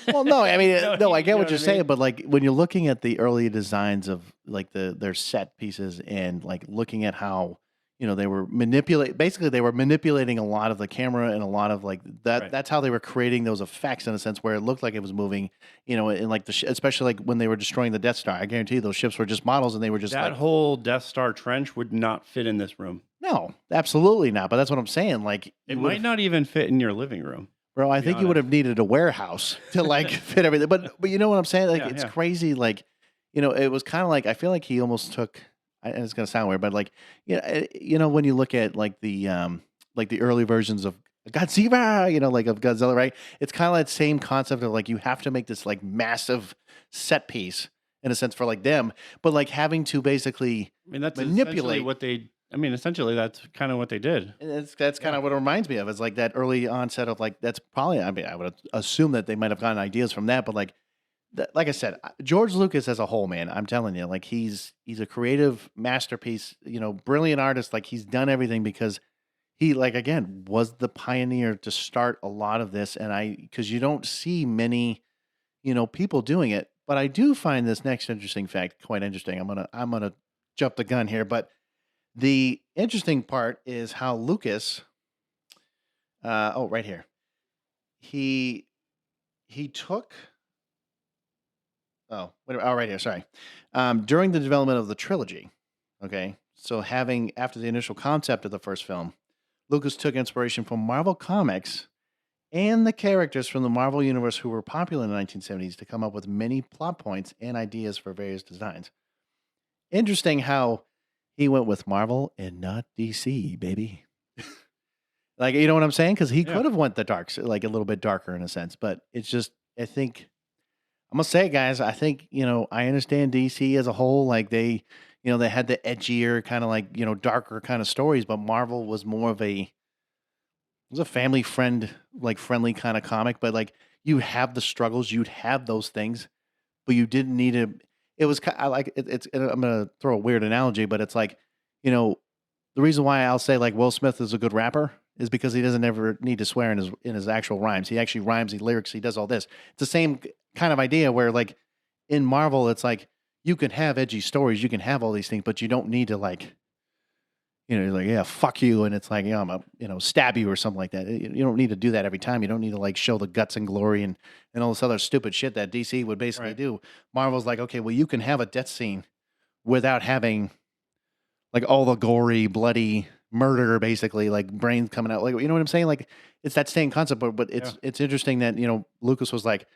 Well, no, I mean, no, I You get know what what I you're saying, mean? but like when you're looking at the early designs of like their set pieces and like looking at how they were basically they were manipulating a lot of the camera and a lot of like that. Right. That's how they were creating those effects in a sense where it looked like it was moving. And like especially like when they were destroying the Death Star. I guarantee you those ships were just models and they were just That like, whole Death Star trench would not fit in this room. no, absolutely not. But that's what I'm saying. Like It you would might have. not even fit in your living room, Bro, I to be think you would honest. have needed a warehouse to like fit everything. But you know what I'm saying? Like Yeah, it's yeah. crazy. Like, it was kind of like I feel like he almost took and it's gonna sound weird, but like when you look at like the early versions of Godzilla, like of Godzilla, right? It's kind of that same concept of like you have to make this like massive set piece in a sense for like them, but like having to basically I mean, that's essentially manipulate. what they. I mean, essentially, that's kind of what they did. And that's kind Yeah. of what it reminds me of. It's like that early onset of like that's probably. I mean, I would assume that they might have gotten ideas from that, but like like I said, George Lucas as a whole, man, I'm telling you, like he's a creative masterpiece. Brilliant artist. Like he's done everything because he like again was the pioneer to start a lot of this, and because you don't see many people doing it, but I do find this next interesting fact quite interesting. I'm gonna jump the gun here, but the interesting part is how Lucas. Oh, right here. He he took. Oh, wait, oh, right here. Sorry. During the development of the trilogy, okay. So having after the initial concept of the first film, Lucas took inspiration from Marvel Comics and the characters from the Marvel universe who were popular in the 1970s to come up with many plot points and ideas for various designs. Interesting how he went with Marvel and not DC, baby. Like, you know what I'm saying? Because he Yeah. could have went the like a little bit darker in a sense, but it's just I think I'm gonna say it, guys. I think I understand DC as a whole. Like they had the edgier kind of like darker kind of stories, but Marvel was more of a family friendly kind of comic. But like you have the struggles, you'd have those things, but you didn't need to. It was I like it's. I'm gonna throw a weird analogy, but it's like you know the reason why I'll say like Will Smith is a good rapper is because he doesn't ever need to swear in his actual rhymes. He actually rhymes, he lyrics, he does all this. It's the same kind of idea where like in Marvel, it's like you can have edgy stories, you can have all these things, but you don't need to like you're like yeah fuck you, and it's like I'm a stab you or something like that. You don't need to do that every time. You don't need to like show the guts and glory and all this other stupid shit that DC would basically Right. do. Marvel's like okay, well you can have a death scene without having like all the gory, bloody murder, basically, like brains coming out. Like, you know what I'm saying? Like, it's that same concept, but Yeah. it's interesting that Lucas was like,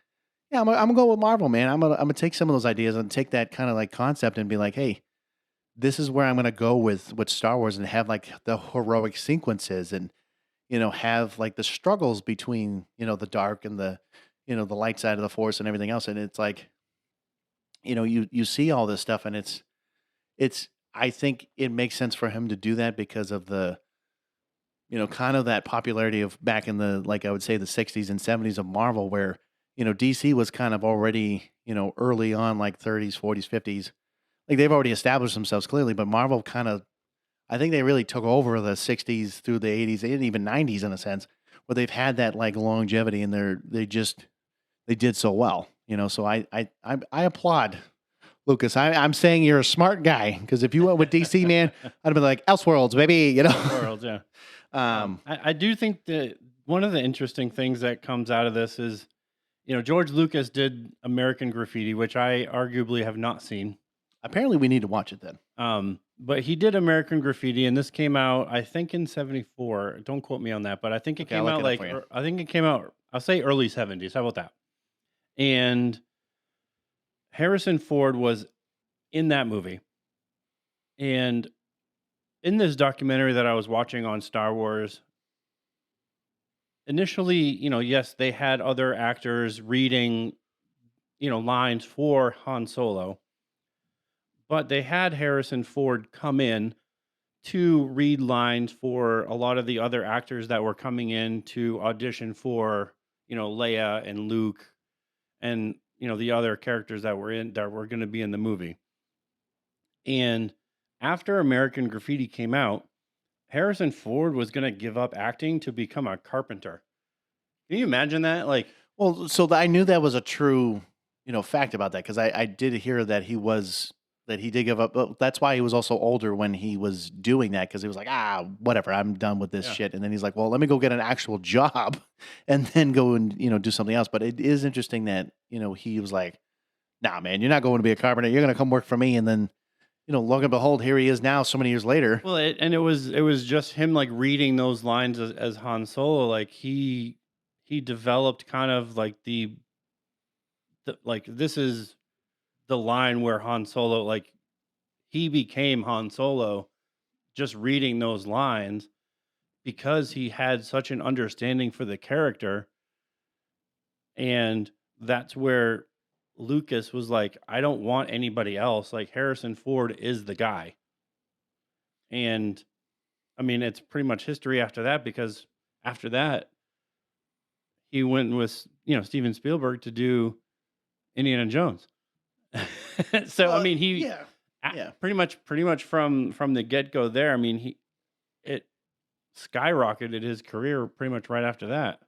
yeah, I'm gonna go with Marvel, man. I'm gonna take some of those ideas and take that kind of like concept and be like, hey, this is where I'm gonna go with Star Wars and have like the heroic sequences and have like the struggles between the dark and the the light side of the force and everything else. And it's like you see all this stuff and it's I think it makes sense for him to do that because of the kind of that popularity of back in the like I would say the 60s and 70s of Marvel where DC was kind of already early on like 30s, 40s, 50s. Like they've already established themselves clearly, but Marvel kind of I think they really took over the 60s through the 80s and even 90s in a sense where they've had that like longevity and they did so well, so I applaud Lucas, I'm saying you're a smart guy because if you went with DC, man, I'd have been like Elseworlds, baby. World, yeah. Um, I do think that one of the interesting things that comes out of this is, George Lucas did American Graffiti, which I arguably have not seen. apparently, we need to watch it then. But he did American Graffiti, and this came out, I think, in '74. Don't quote me on that, but I think it Okay, I'll came look out it up for you. I think it came out. I'll say early '70s. How about that? And Harrison Ford was in that movie, and in this documentary that I was watching on Star Wars, initially, yes, they had other actors reading, lines for Han Solo, but they had Harrison Ford come in to read lines for a lot of the other actors that were coming in to audition for, Leia and Luke and, the other characters that were going to be in the movie. And after American Graffiti came out, Harrison Ford was going to give up acting to become a carpenter. Can you imagine that? Like, Well, so I knew that was a true, fact about that because I did hear that he did give up. But that's why he was also older when he was doing that because he was like, whatever, I'm done with this Yeah. shit. And then he's like, well, let me go get an actual job and then go and do something else. But it is interesting that he was like, nah, man, you're not going to be a carpenter. You're going to come work for me. And then lo and behold, here he is now, so many years later. well, it was just him like reading those lines as Han Solo. Like he developed kind of like the like this is the line where Han Solo, like, he became Han Solo just reading those lines because he had such an understanding for the character. And that's where Lucas was like, I don't want anybody else. Like, Harrison Ford is the guy. And I mean, it's pretty much history after that because after that, he went with, Steven Spielberg to do Indiana Jones. So, I mean, Yeah. pretty much from the get go there. I mean, it skyrocketed his career pretty much right after that.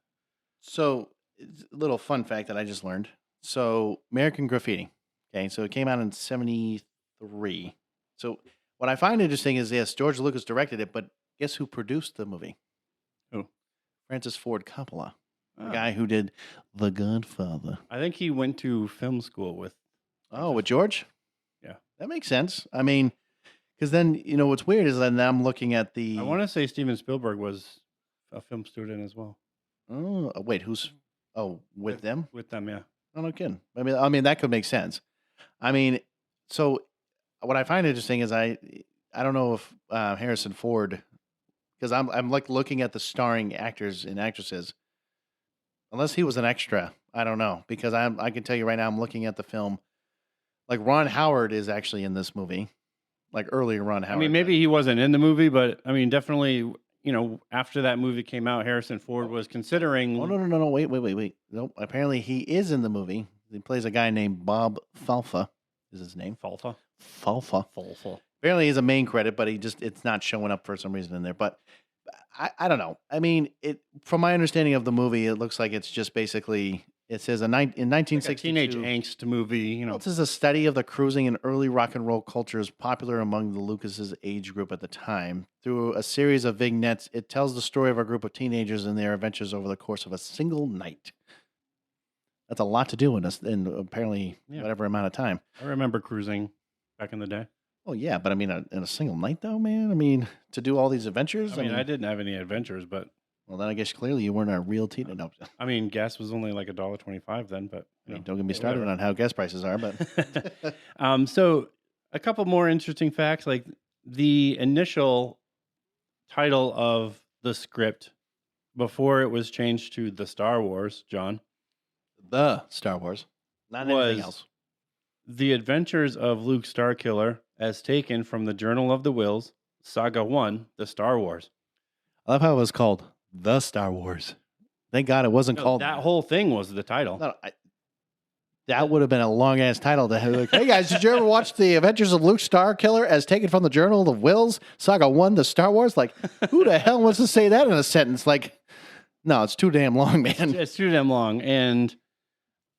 So, it's a little fun fact that I just learned. So, American Graffiti. Okay, so it came out in '73. So, what I find interesting is yes, George Lucas directed it, but guess who produced the movie? Who? Francis Ford Coppola, the Oh, guy who did The Godfather. I think he went to film school with. Oh, with George? Yeah, That makes sense. I mean, because then what's weird is that now I'm looking at I want to say Steven Spielberg was a film student as well. Oh, wait, who's? Oh, with them? With them, yeah. Oh, no kidding. I mean that could make sense. I mean, so what I find interesting is I don't know if Harrison Ford, because I'm like looking at the starring actors and actresses. Unless he was an extra, I don't know because I can tell you right now I'm looking at the film. Like Ron Howard is actually in this movie, like earlier Ron Howard. I mean, maybe he wasn't in the movie, but I mean, definitely, after that movie came out, Harrison Ford was considering. Oh no! Wait! Nope. Apparently he is in the movie. He plays a guy named Bob Falfa. Is his name Falfa. Falfa? Falfa. Apparently he's a main credit, but it's not showing up for some reason in there. But I don't know. I mean, from my understanding of the movie, it looks like it's just basically it says in Like a 1962. teenage angst movie, This is a study of the cruising and early rock and roll cultures popular among the Lucas's age group at the time. Through a series of vignettes, it tells the story of a group of teenagers and their adventures over the course of a single night. That's a lot to do in apparently whatever amount of time. I remember cruising back in the day. Oh yeah, but I mean, in a single night though, man. I mean, to do all these adventures. I mean, I didn't have any adventures, but well, then I guess clearly you weren't a real teen. No, I mean, gas was only like $1.25 then. But don't get me started on how gas prices are. But so a couple more interesting facts, like the initial title of the script before it was changed to The Star Wars, John, the Star Wars, not anything else. The Adventures of Luke Starkiller, as taken from the Journal of the Whills, Saga 1, The Star Wars. I love how it was called The Star Wars. Thank God it wasn't called that. Whole thing was the title. No, that would have been a long ass title to have. Like, hey guys, did you ever watch The Adventures of Luke Starkiller as taken from the Journal of the Whills, Saga 1, The Star Wars? Like, who the hell wants to say that in a sentence? Like, no, it's too damn long, man. It's too damn long. And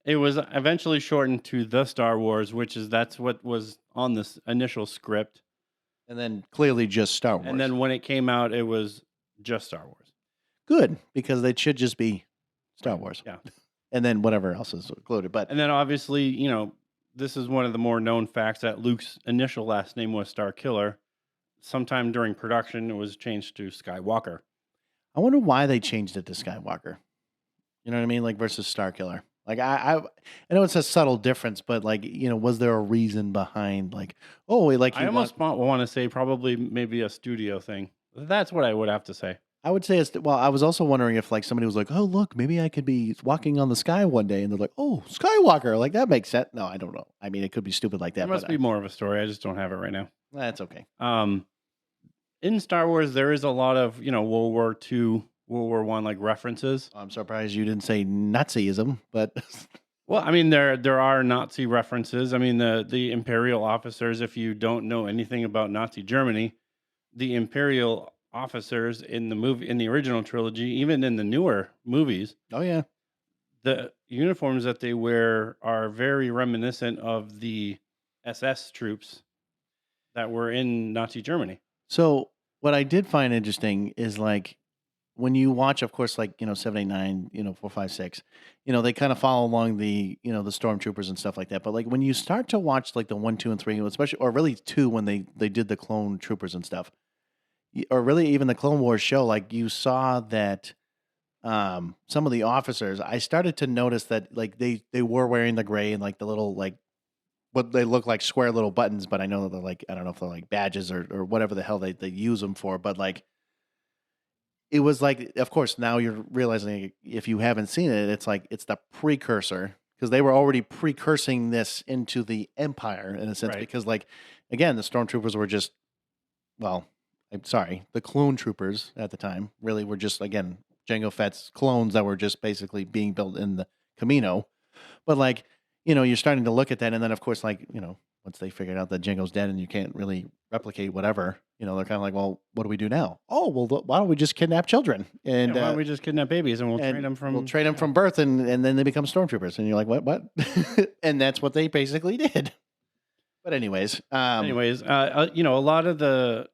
it was eventually shortened to The Star Wars, that's what was on this initial script. And then clearly just Star Wars. And then when it came out, it was just Star Wars. Good, because they should just be Star Wars. Yeah. And then whatever else is included. But and then obviously, this is one of the more known facts that Luke's initial last name was Starkiller. Sometime during production, it was changed to Skywalker. I wonder why they changed it to Skywalker. You know what I mean? Like versus Starkiller. Like I know it's a subtle difference, but like was there a reason behind like I almost want to say probably maybe a studio thing. That's what I would have to say. I would say I was also wondering if like somebody was like, oh look, maybe I could be walking on the sky one day, and they're like, oh Skywalker, like that makes sense. No, I don't know. I mean, it could be stupid like that. There must be more of a story. I just don't have it right now. That's okay. In Star Wars, there is a lot of World War II, World War I like references. I'm surprised you didn't say Nazism, but Well, I mean, there are Nazi references. I mean, the Imperial officers, if you don't know anything about Nazi Germany, the Imperial officers in the original trilogy, even in the newer movies, Oh yeah. the uniforms that they wear are very reminiscent of the SS troops that were in Nazi Germany. So what I did find interesting is like when you watch, of course, like 7, 8, 9, 4, 5, 6, they kind of follow along the stormtroopers and stuff like that. But like when you start to watch like the 1, 2, and 3, especially or really 2 when they did the clone troopers and stuff, or really even the Clone Wars show, like you saw that some of the officers, I started to notice that like they were wearing the gray and like the little like what they look like square little buttons, but I know that they're like I don't know if they're like badges or whatever the hell they use them for, but like it was like, of course, now you're realizing if you haven't seen it, it's like it's the precursor because they were already precursing this into the Empire in a sense. Right. Because, like, again, the stormtroopers were just, well, I'm sorry, the clone troopers at the time really were just again Jango Fett's clones that were just basically being built in the Camino. But like, you're starting to look at that, and then of course, like, once they figured out that Django's dead and you can't really replicate whatever, they're kind of like, well, what do we do now? Oh, well, why don't we just kidnap children Yeah, and why don't we just kidnap babies and we'll train them we'll from train them from birth, and then they become stormtroopers, and you're like, what? And that's what they basically did. But anyways, a lot of the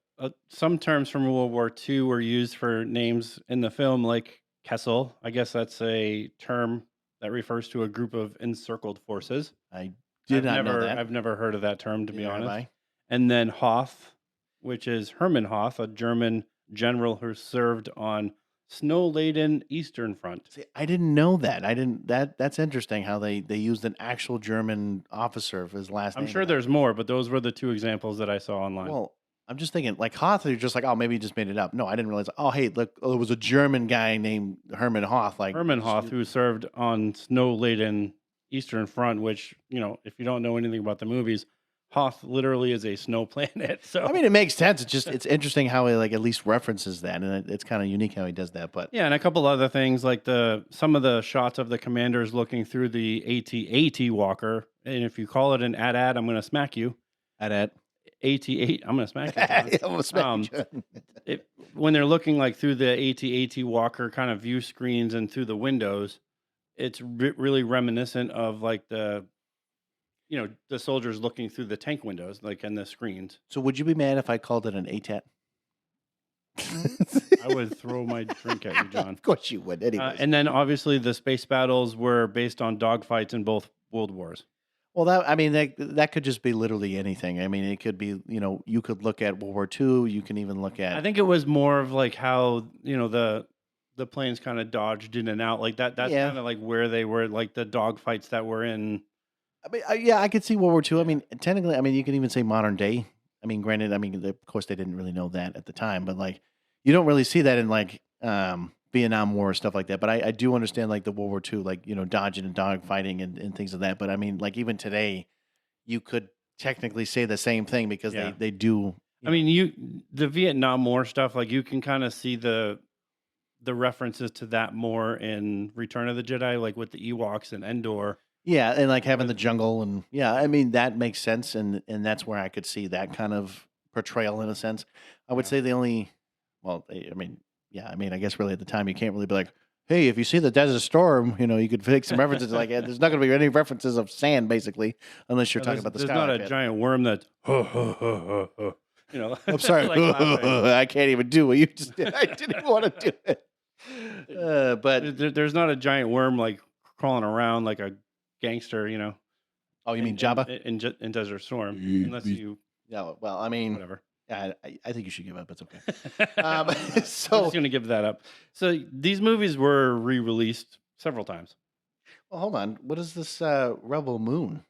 some terms from World War II were used for names in the film, like Kessel. I guess that's a term that refers to a group of encircled forces. I did not know that. I've never heard of that term, to be Neither have honest. I. And then Hoth, which is Hermann Hoth, a German general who served on snow-laden Eastern Front. See, I didn't know that. I didn't. That's interesting how they used an actual German officer for his last I'm name. sure there's more, but those were the two examples that I saw online. Well, I'm just thinking, like Hoth, you're just like, oh, maybe he just made it up. No, I didn't realize. Oh, hey, look, there was a German guy named Hermann Hoth. Like Hermann Hoth, who served on snow-laden Eastern Front, which, if you don't know anything about the movies, Hoth literally is a snow planet. So I mean, it makes sense. It's interesting how he like at least references that, and it's kind of unique how he does that. But yeah, and a couple other things like some of the shots of the commanders looking through the AT-AT walker, and if you call it an AT-AT, I'm going to smack you. AT-AT, AT-8, I'm going to smack you. I'm gonna smack you. When they're looking like through the AT-AT walker kind of view screens and through the windows, it's really reminiscent of like the soldiers looking through the tank windows, like in the screens. So, would you be mad if I called it an ATAT? I would throw my drink at you, John. Of course you would. Anyways. And then obviously the space battles were based on dogfights in both world wars. Well, that could just be literally anything. I mean, it could be, you could look at World War II. You can even look at. I think it was more of like how the planes kind of dodged in and out, like that. That's kind of like where they were, like the dogfights that were in. I mean, yeah, I could see World War II. I mean, technically, I mean, you can even say modern day. I mean, granted, I mean, of course, they didn't really know that at the time, but like, you don't really see that in like Vietnam War stuff like that. But I do understand like the World War II, like dodging and dog fighting and things of that. But I mean, like even today, you could technically say the same thing because they do. I mean, the Vietnam War stuff, like you can kind of see the references to that more in Return of the Jedi, like with the Ewoks and Endor. Yeah, and like having the jungle and I mean that makes sense, and that's where I could see that kind of portrayal in a sense. I would say the only, well, I mean, I guess really at the time you can't really be like, hey, if you see the Desert Storm, you could make some references like there's not going to be any references of sand basically, unless you're talking about the There's Skyline not a Pit. giant worm that, I'm sorry, like I can't even do what you just did. I didn't even want to do it. But there's not a giant worm like crawling around like a gangster, Oh, you mean Jabba in Desert Storm? Unless you, yeah. Well, I mean, whatever. Yeah, I think you should give up. It's okay. So I'm just going to give that up. So these movies were re-released several times. Well, hold on. What is this Rebel Moon?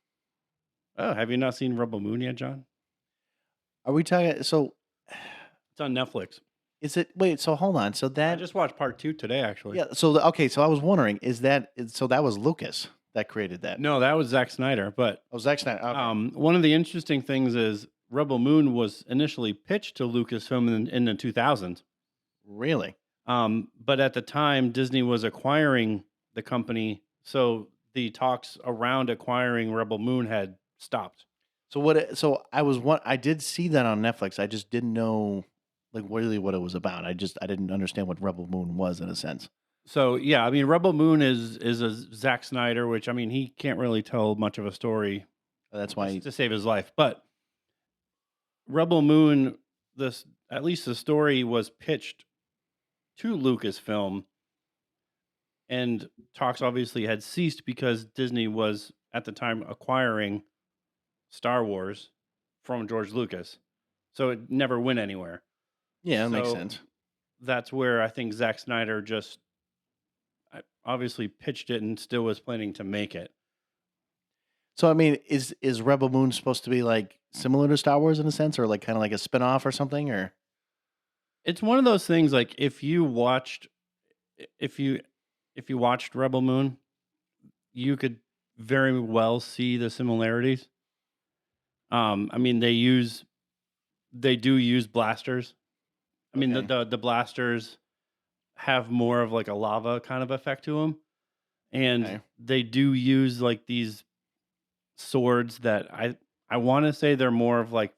Oh, have you not seen Rebel Moon yet, John? Are we talking? So it's on Netflix. Is it? Wait. So hold on. So that I just watched part 2 today, actually. Yeah. So okay. So I was wondering, so that was Lucas that created that? No, that was Zack Snyder. But Zack Snyder. Okay. One of the interesting things is Rebel Moon was initially pitched to Lucasfilm in the 2000s. Really? But at the time, Disney was acquiring the company, so the talks around acquiring Rebel Moon had stopped. So I did see that on Netflix. I just didn't know like really what it was about. I didn't understand what Rebel Moon was in a sense. So yeah, I mean, Rebel Moon is a Zack Snyder, which I mean, he can't really tell much of a story That's just why. to save his life. But Rebel Moon, this at least the story was pitched to Lucasfilm, and talks obviously had ceased because Disney was at the time acquiring Star Wars from George Lucas, so it never went anywhere. Yeah, that makes So sense. that's where I think Zack Snyder just obviously pitched it and still was planning to make it. So I mean, is Rebel Moon supposed to be like similar to Star Wars in a sense, or like kind of like a spin-off or something, or? It's one of those things like if you if you watched Rebel Moon, you could very well see the similarities. I mean, they do use blasters. I mean, Okay. the blasters have more of like a lava kind of effect to them, and Okay. they do use like these swords that I want to say they're more of like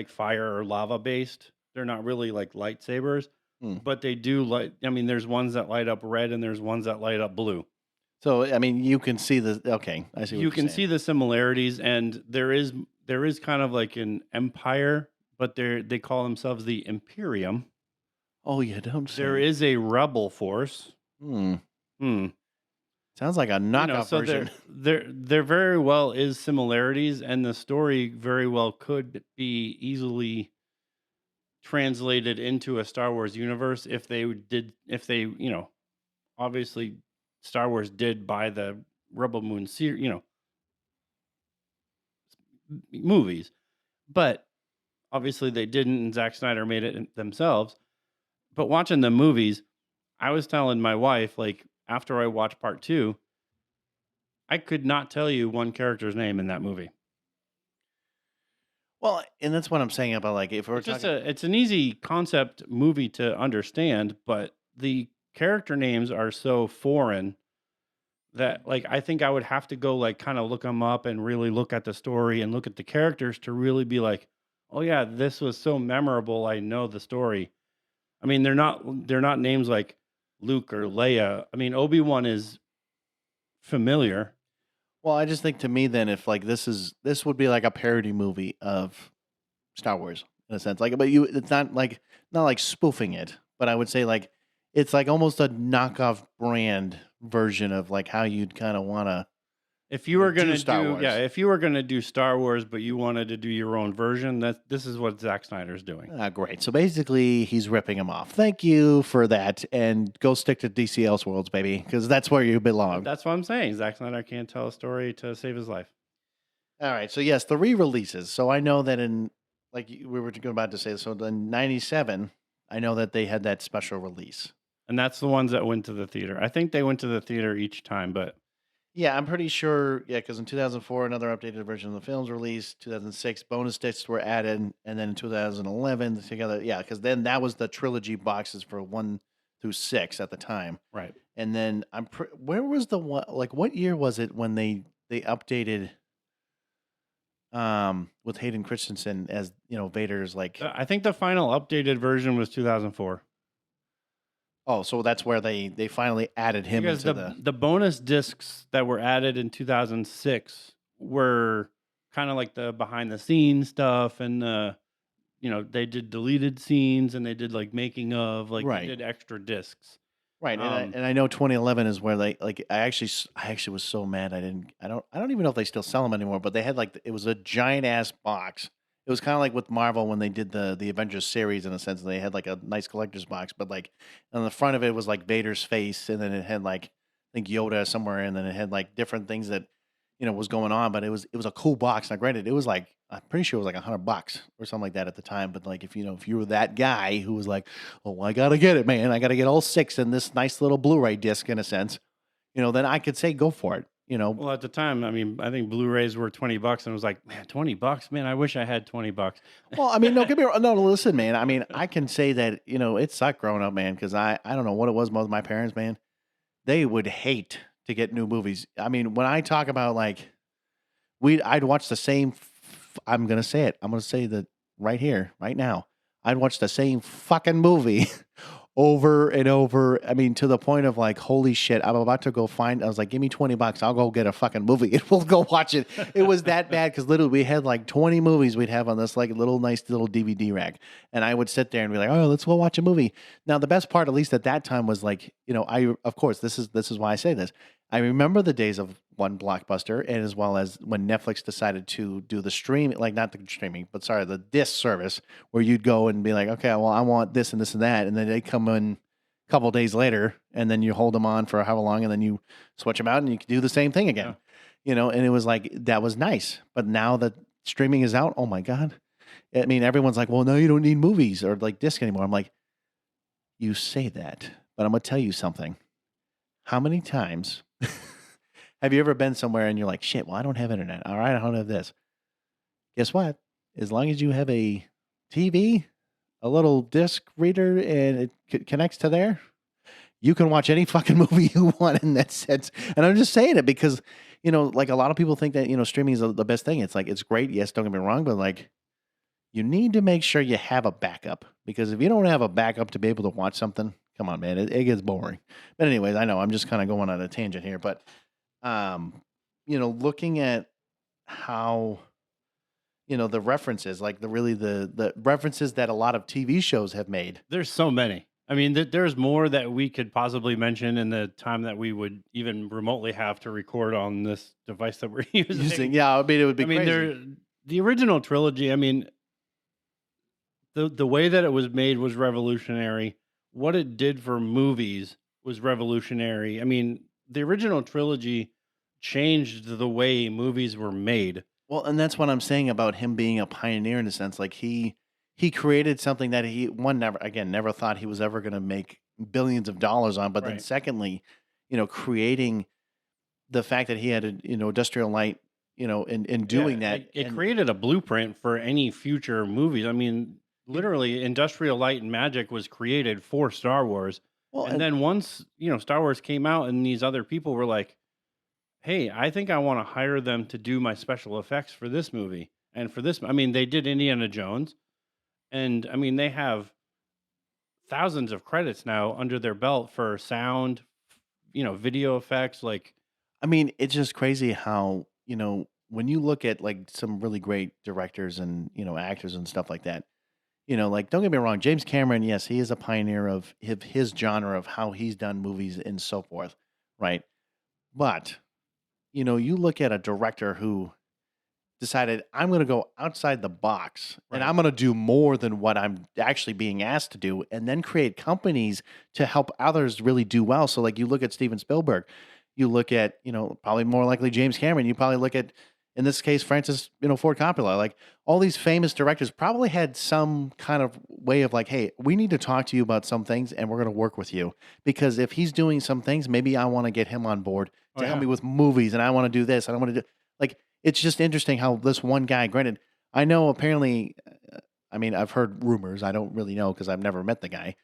fire or lava based. They're not really like lightsabers, Hmm. but they do light. I mean, there's ones that light up red and there's ones that light up blue. So I mean, you can see the. Okay, I see what You you're can saying. see the similarities, and there is kind of like an empire, but they call themselves the Imperium. Oh, you don't There say. is a rebel force. Hmm. Hmm. Sounds like a knockoff So version. there very well is similarities, and the story very well could be easily translated into a Star Wars universe if they obviously Star Wars did buy the Rebel Moon series movies, but obviously they didn't, and Zack Snyder made it themselves. But watching the movies, I was telling my wife, like, after I watched part two, I could not tell you one character's name in that movie. Well, and that's what I'm saying about like if we're talking. It's an easy concept movie to understand, but the character names are so foreign that like I think I would have to go like kind of look them up and really look at the story and look at the characters to really be like, "Oh yeah, this was so memorable. I know the story." I mean, they're not names like Luke or Leia. I mean, Obi-Wan is familiar. Well, I just think to me then if like this would be like a parody movie of Star Wars in a sense. Like, but it's not like spoofing it, but I would say like it's like almost a knockoff brand version of like how you'd kind of want to If you were going do to Star do, yeah, Wars. if you were going to do Star Wars, but you wanted to do your own version, this is what Zack Snyder's doing. Ah, great. So basically, he's ripping him off. Thank you for that, and go stick to DC Elseworlds, baby, because that's where you belong. That's what I'm saying. Zack Snyder can't tell a story to save his life. All right. So yes, the re-releases. So I know that in like we were about to say. So in '97, I know that they had that special release. And that's the ones that went to the theater. I think they went to the theater each time, but Yeah, I'm pretty sure. Yeah, because in 2004, another updated version of the film's released. 2006, bonus discs were added, and then in 2011, together. Yeah, because then that was the trilogy boxes for 1 through 6 at the time. right. And then where was the one? Like, what year was it when they updated with Hayden Christensen as Vader's like? I think the final updated version was 2004. Oh, so that's where they finally added him Because into the bonus discs that were added in 2006 were kind of like the behind the scenes stuff, and they did deleted scenes and they did like making of, like they Right. did extra discs. Right, and Um, I know 2011 is where they like I actually was so mad I don't even know if they still sell them anymore, but they had like it was a giant ass box. It was kind of like with Marvel when they did the Avengers series in a sense. They had like a nice collector's box, but like on the front of it was like Vader's face, and then it had like I think Yoda somewhere, and then it had like different things that was going on. But it was a cool box. Now, granted, it was like I'm pretty sure it was like $100 or something like that at the time. But like if you were that guy who was like, oh, I gotta get it, man, I gotta get all 6 in this nice little Blu-ray disc in a sense, then I could say go for it. well, at the time, I mean, I think Blu-rays were $20, and it was like, man, $20, man, I wish I had $20. Well, I mean, no, get me wrong. No, listen, man. I mean, I can say that it sucked growing up, man, because I don't know what it was with my parents, man. They would hate to get new movies. I mean, when I talk about like I'd watch the same. I'm gonna say it. I'm gonna say that right here, right now. I'd watch the same fucking movie over and over. I mean, to the point of like, holy shit! I'm about to go find. I was like, give me $20. I'll go get a fucking movie and we'll go watch it. It was that bad because literally we had like 20 movies we'd have on this like little nice little DVD rack, and I would sit there and be like, oh, let's go watch a movie. Now the best part, at least at that time, was like, I of course this is why I say this. I remember the days of one Blockbuster, and as well as when Netflix decided to do the stream, like not the streaming, but sorry, the disc service, where you'd go and be like, okay, well, I want this and this and that, and then they come in a couple days later, and then you hold them on for however long, and then you switch them out, and you can do the same thing again, And it was like that was nice, but now that streaming is out, oh my god, I mean, everyone's like, well, no, you don't need movies or like disc anymore. I'm like, you say that, but I'm gonna tell you something. How many times have you ever been somewhere and you're like, shit, well, I don't have internet. All right, I don't have this. Guess what? As long as you have a TV, a little disc reader, and it connects to there, you can watch any fucking movie you want in that sense. And I'm just saying it because, like a lot of people think that, streaming is the best thing. It's like, it's great. Yes, don't get me wrong, but like, you need to make sure you have a backup because if you don't have a backup to be able to watch something, come on, man, it gets boring. But anyways, I know I'm just kind of going on a tangent here, but looking at how the references, like the references that a lot of TV shows have made. There's so many. I mean, there's more that we could possibly mention in the time that we would even remotely have to record on this device that we're using. Yeah, I mean, it would be. I mean, the original trilogy. I mean, the way that it was made was revolutionary. What it did for movies was revolutionary. I mean, the original trilogy changed the way movies were made. Well, and that's what I'm saying about him being a pioneer in a sense. Like he created something that he never thought he was ever going to make billions of dollars on. But then secondly, creating the fact that he had a industrial light, in doing that, it created a blueprint for any future movies. I mean, literally, Industrial Light and Magic was created for Star Wars. Well, and then once Star Wars came out, and these other people were like, hey, I think I want to hire them to do my special effects for this movie. And for this, I mean, they did Indiana Jones. And I mean, they have thousands of credits now under their belt for sound, video effects. Like, I mean, it's just crazy how, when you look at like some really great directors and, actors and stuff like that, like, don't get me wrong, James Cameron, yes, he is a pioneer of his genre of how he's done movies and so forth. Right. But you look at a director who decided I'm going to go outside the box and I'm going to do more than what I'm actually being asked to do, and then create companies to help others really do well. So like you look at Steven Spielberg, you look at, probably more likely James Cameron, you probably look at, in this case, Francis, Ford Coppola, like all these famous directors probably had some kind of way of like, hey, we need to talk to you about some things and we're going to work with you because if he's doing some things, maybe I want to get him on board to help me with movies and I want to do this. And I want to do like, it's just interesting how this one guy, granted, I know apparently, I mean, I've heard rumors. I don't really know because I've never met the guy,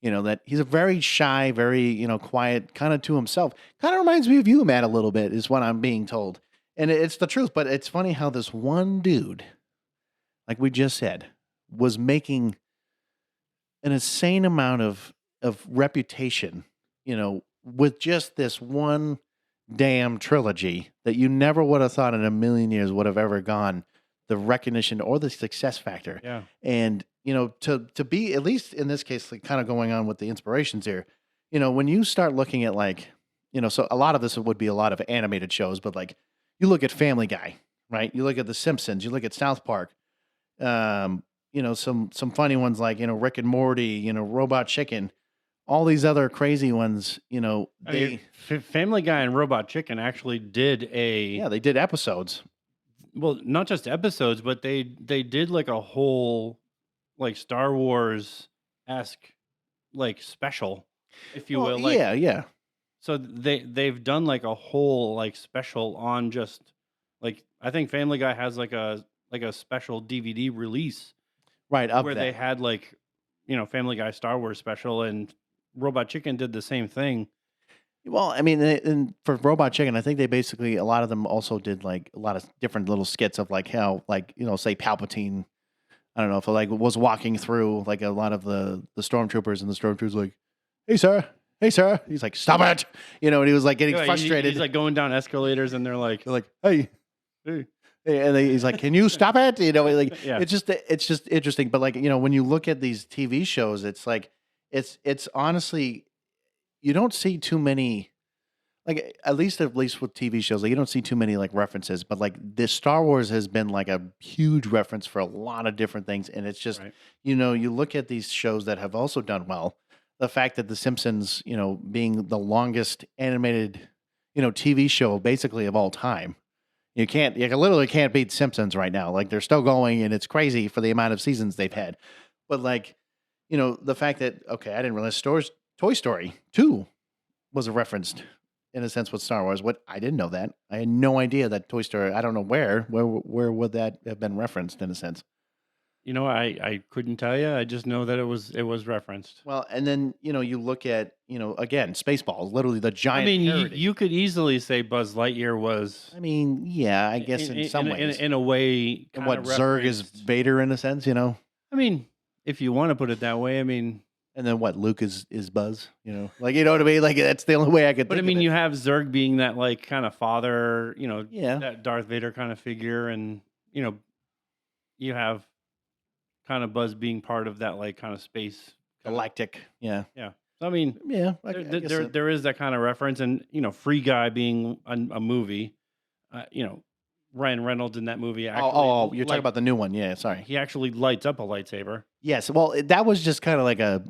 that he's a very shy, very, quiet, kind of to himself. Kind of reminds me of you, Matt, a little bit is what I'm being told. And it's the truth, but it's funny how this one dude, like we just said, was making an insane amount of reputation, with just this one damn trilogy that you never would have thought in a million years would have ever gone the recognition or the success factor. Yeah. And, to be, at least in this case, like kind of going on with the inspirations here, when you start looking at like, so a lot of this would be a lot of animated shows, but like you look at Family Guy, right? You look at The Simpsons, you look at South Park, some funny ones like, Rick and Morty, Robot Chicken, all these other crazy ones, Family Guy and Robot Chicken actually did they did episodes. Well, not just episodes, but they did like a whole like Star Wars-esque like special, if you will. Like, yeah. So they've done like a whole like special on just like, I think Family Guy has like a special DVD release, right, where they had like Family Guy Star Wars special, and Robot Chicken did the same thing. Well, I mean, and for Robot Chicken, I think they basically a lot of them also did like a lot of different little skits of like how like say Palpatine. I don't know if like was walking through like a lot of the stormtroopers and the stormtroopers like, hey sir, hey sir. He's like, stop it, and he was like getting Yeah, frustrated. he's like going down escalators, and they're like, hey, hey. and he's like, "Can you stop it?" Like Yeah. it's just interesting. But like when you look at these TV shows, it's like it's honestly you don't see too many like at least with TV shows, like you don't see too many like references. But like this Star Wars has been like a huge reference for a lot of different things, and it's just Right. you look at these shows that have also done well. The fact that The Simpsons, being the longest animated TV show basically of all time. You literally can't beat Simpsons right now. Like they're still going, and it's crazy for the amount of seasons they've had. But like, the fact that okay, I didn't realize Toy Story 2 was referenced in a sense with Star Wars. What I didn't know that. I had no idea that Toy Story. I don't know where would that have been referenced in a sense. I couldn't tell you. I just know that it was referenced. Well, and then you look at again Spaceballs, literally the I giant. mean, parody. you could easily say Buzz Lightyear was. I mean, yeah, I guess in some ways. in a way, And what Zurg is Vader in a sense, I mean, if you want to put it that way, I mean. And then what Luke is Buzz, like what I mean. Like that's the only way I could. But I think mean, of it. you have Zurg being that like kind of father, Yeah. that Darth Vader kind of figure, and you have kind of Buzz being part of that like kind of space Galactic. Yeah. Yeah. So I mean, Yeah. there is that kind of reference, and Free Guy being a movie, Ryan Reynolds in that movie. Actually, you're talking about the new one. Yeah. Sorry. He actually lights up a lightsaber. Yes. Well, that was just kind of like a.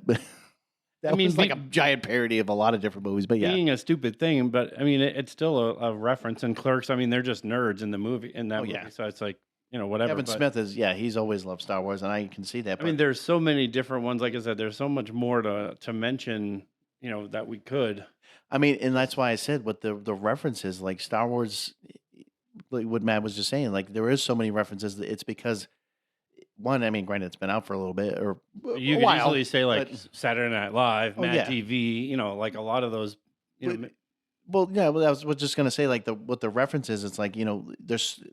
was like a giant parody of a lot of different movies, but yeah, being a stupid thing. But I mean, it's still a reference. And Clerks, I mean, they're just nerds in the movie. In that movie, yeah. So it's like whatever. Kevin Smith is he's always loved Star Wars, and I can see that. I mean, there's so many different ones. Like I said, there's so much more to mention. That we could. I mean, and that's why I said with the references, like Star Wars, like what Matt was just saying, like there is so many references. It's because one, I mean, granted, it's been out for a little bit, or you a could while, easily say like Saturday Night Live, Mad yeah. TV, like a lot of those. Well, yeah, I was just gonna say like what the references. It's like there's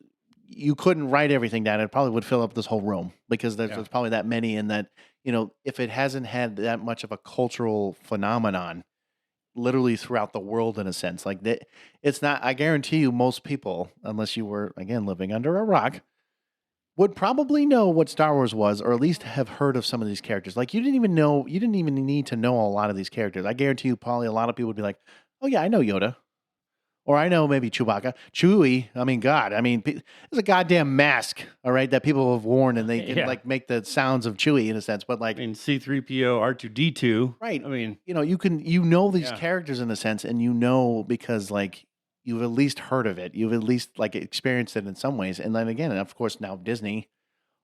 you couldn't write everything down. It probably would fill up this whole room because there's probably that many, and that if it hasn't had that much of a cultural phenomenon, literally throughout the world in a sense, like that, it's not. I guarantee you, most people, unless you were again living under a rock, would probably know what Star Wars was, or at least have heard of some of these characters. Like you didn't even need to know a lot of these characters. I guarantee you, probably a lot of people would be like, "Oh yeah, I know Yoda," or "I know maybe Chewbacca, Chewie." I mean, God, I mean, there's a goddamn mask, all right, that people have worn, and they can like make the sounds of Chewie in a sense. But like, I mean, C-3PO, R2-D2, right? I mean, you can these characters in a sense, and because like. You've at least heard of it. You've at least like experienced it in some ways. And then again, of course, now Disney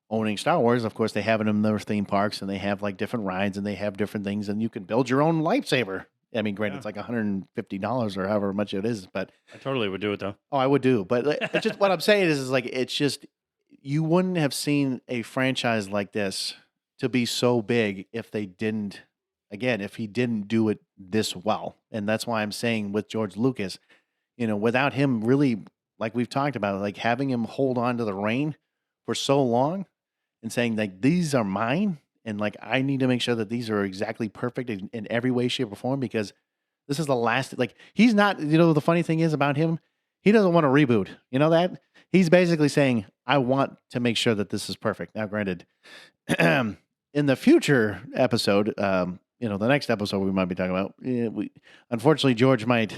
owning Star Wars, of course, they have it in their theme parks, and they have like different rides, and they have different things, and you can build your own lightsaber. I mean, granted, it's like $150 or however much it is, but I totally would do it though. Oh, I would do, but it's just what I'm saying is like it's just you wouldn't have seen a franchise like this to be so big if they didn't. Again, if he didn't do it this well, and that's why I'm saying with George Lucas. Without him really, like we've talked about, like having him hold on to the reign for so long and saying like, these are mine. And like, I need to make sure that these are exactly perfect in every way, shape or form, because this is the last, like he's not, the funny thing is about him, he doesn't want to reboot. You know that? He's basically saying, I want to make sure that this is perfect. Now, granted, in the future episode, the next episode we might be talking about, unfortunately, George might,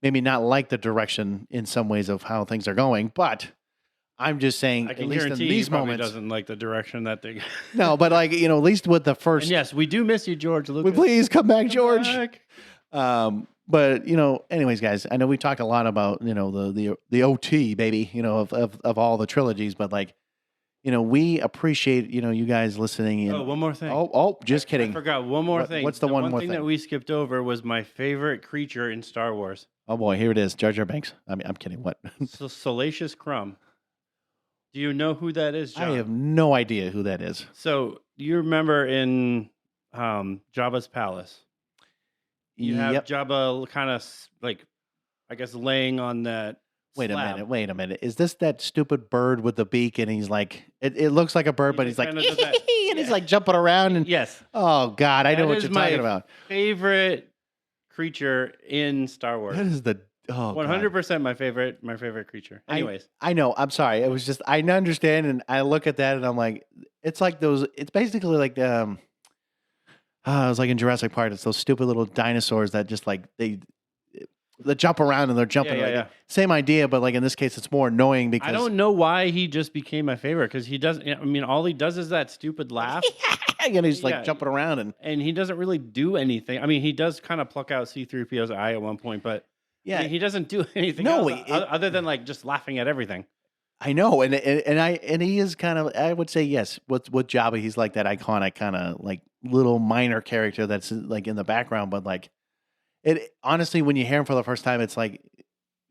maybe not like the direction in some ways of how things are going, but I'm just saying, I can at least in guarantee these he probably moments, doesn't like the direction that they. No, but like at least with the first. And yes, we do miss you, George Lucas. Please come back, George. Back. But anyways, guys, I know we talk a lot about the OT baby, of all the trilogies, but like. We appreciate, you guys listening. Oh, one more thing. Oh, just kidding. I forgot one more thing. What's the one more thing that we skipped over was my favorite creature in Star Wars. Oh boy, here it is, Jar Jar Binks. I mean, I'm kidding. What? Salacious Crumb. Do you know who that is, John? I have no idea who that is. So, do you remember in Jabba's palace? You have Jabba kind of like, I guess, laying on that. Wait a slab. minute. Wait a minute. Is this that stupid bird with the beak? And he's like, it looks like a bird, but he's like, and he's like jumping around. And yes. Oh God, I know what you're talking about. Favorite creature in Star Wars. That is the 100% my favorite creature. Anyways, I know. I'm sorry. It was just I understand, and I look at that, and I'm like, it's like those. It's basically like it was like in Jurassic Park. It's those stupid little dinosaurs that just like they jump around and they're jumping. Yeah. Same idea, but like in this case, it's more annoying because I don't know why he just became my favorite because he doesn't. I mean, all he does is that stupid laugh. And he's like jumping around and he doesn't really do anything. I mean, he does kind of pluck out C-3PO's eye at one point, but yeah, I mean, he doesn't do anything other than like just laughing at everything. I know, and he is kind of, I would say yes. With Jabba, he's like that iconic kind of like little minor character that's like in the background, but like it honestly, when you hear him for the first time, it's like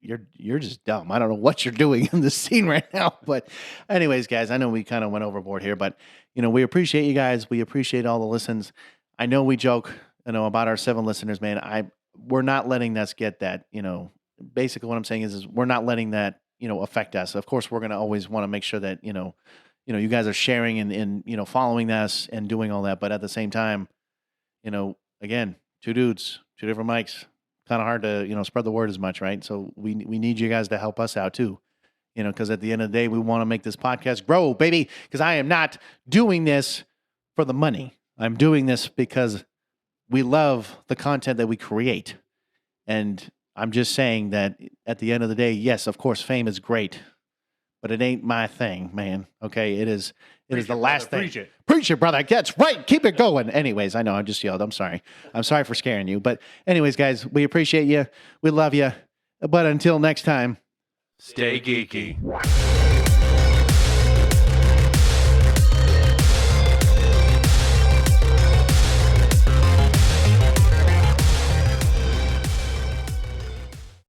you're just dumb. I don't know what you're doing in this scene right now. But anyways, guys, I know we kind of went overboard here, but we appreciate you guys. We appreciate all the listens. I know we joke, about our 7 listeners, man. We're not letting us get that, basically what I'm saying is we're not letting that, affect us. Of course, we're going to always want to make sure that, you guys are sharing and following us and doing all that. But at the same time, again, 2 dudes, 2 different mics, kind of hard to, spread the word as much, right? So we need you guys to help us out too, because at the end of the day, we want to make this podcast grow, baby, because I am not doing this for the money. I'm doing this because we love the content that we create. And I'm just saying that at the end of the day, yes, of course, fame is great, but it ain't my thing, man. Okay. It is the last thing. Preach it, brother. That's right. Keep it going. Anyways, I know I just yelled. I'm sorry. I'm sorry for scaring you. But anyways, guys, we appreciate you. We love you. But until next time, stay geeky.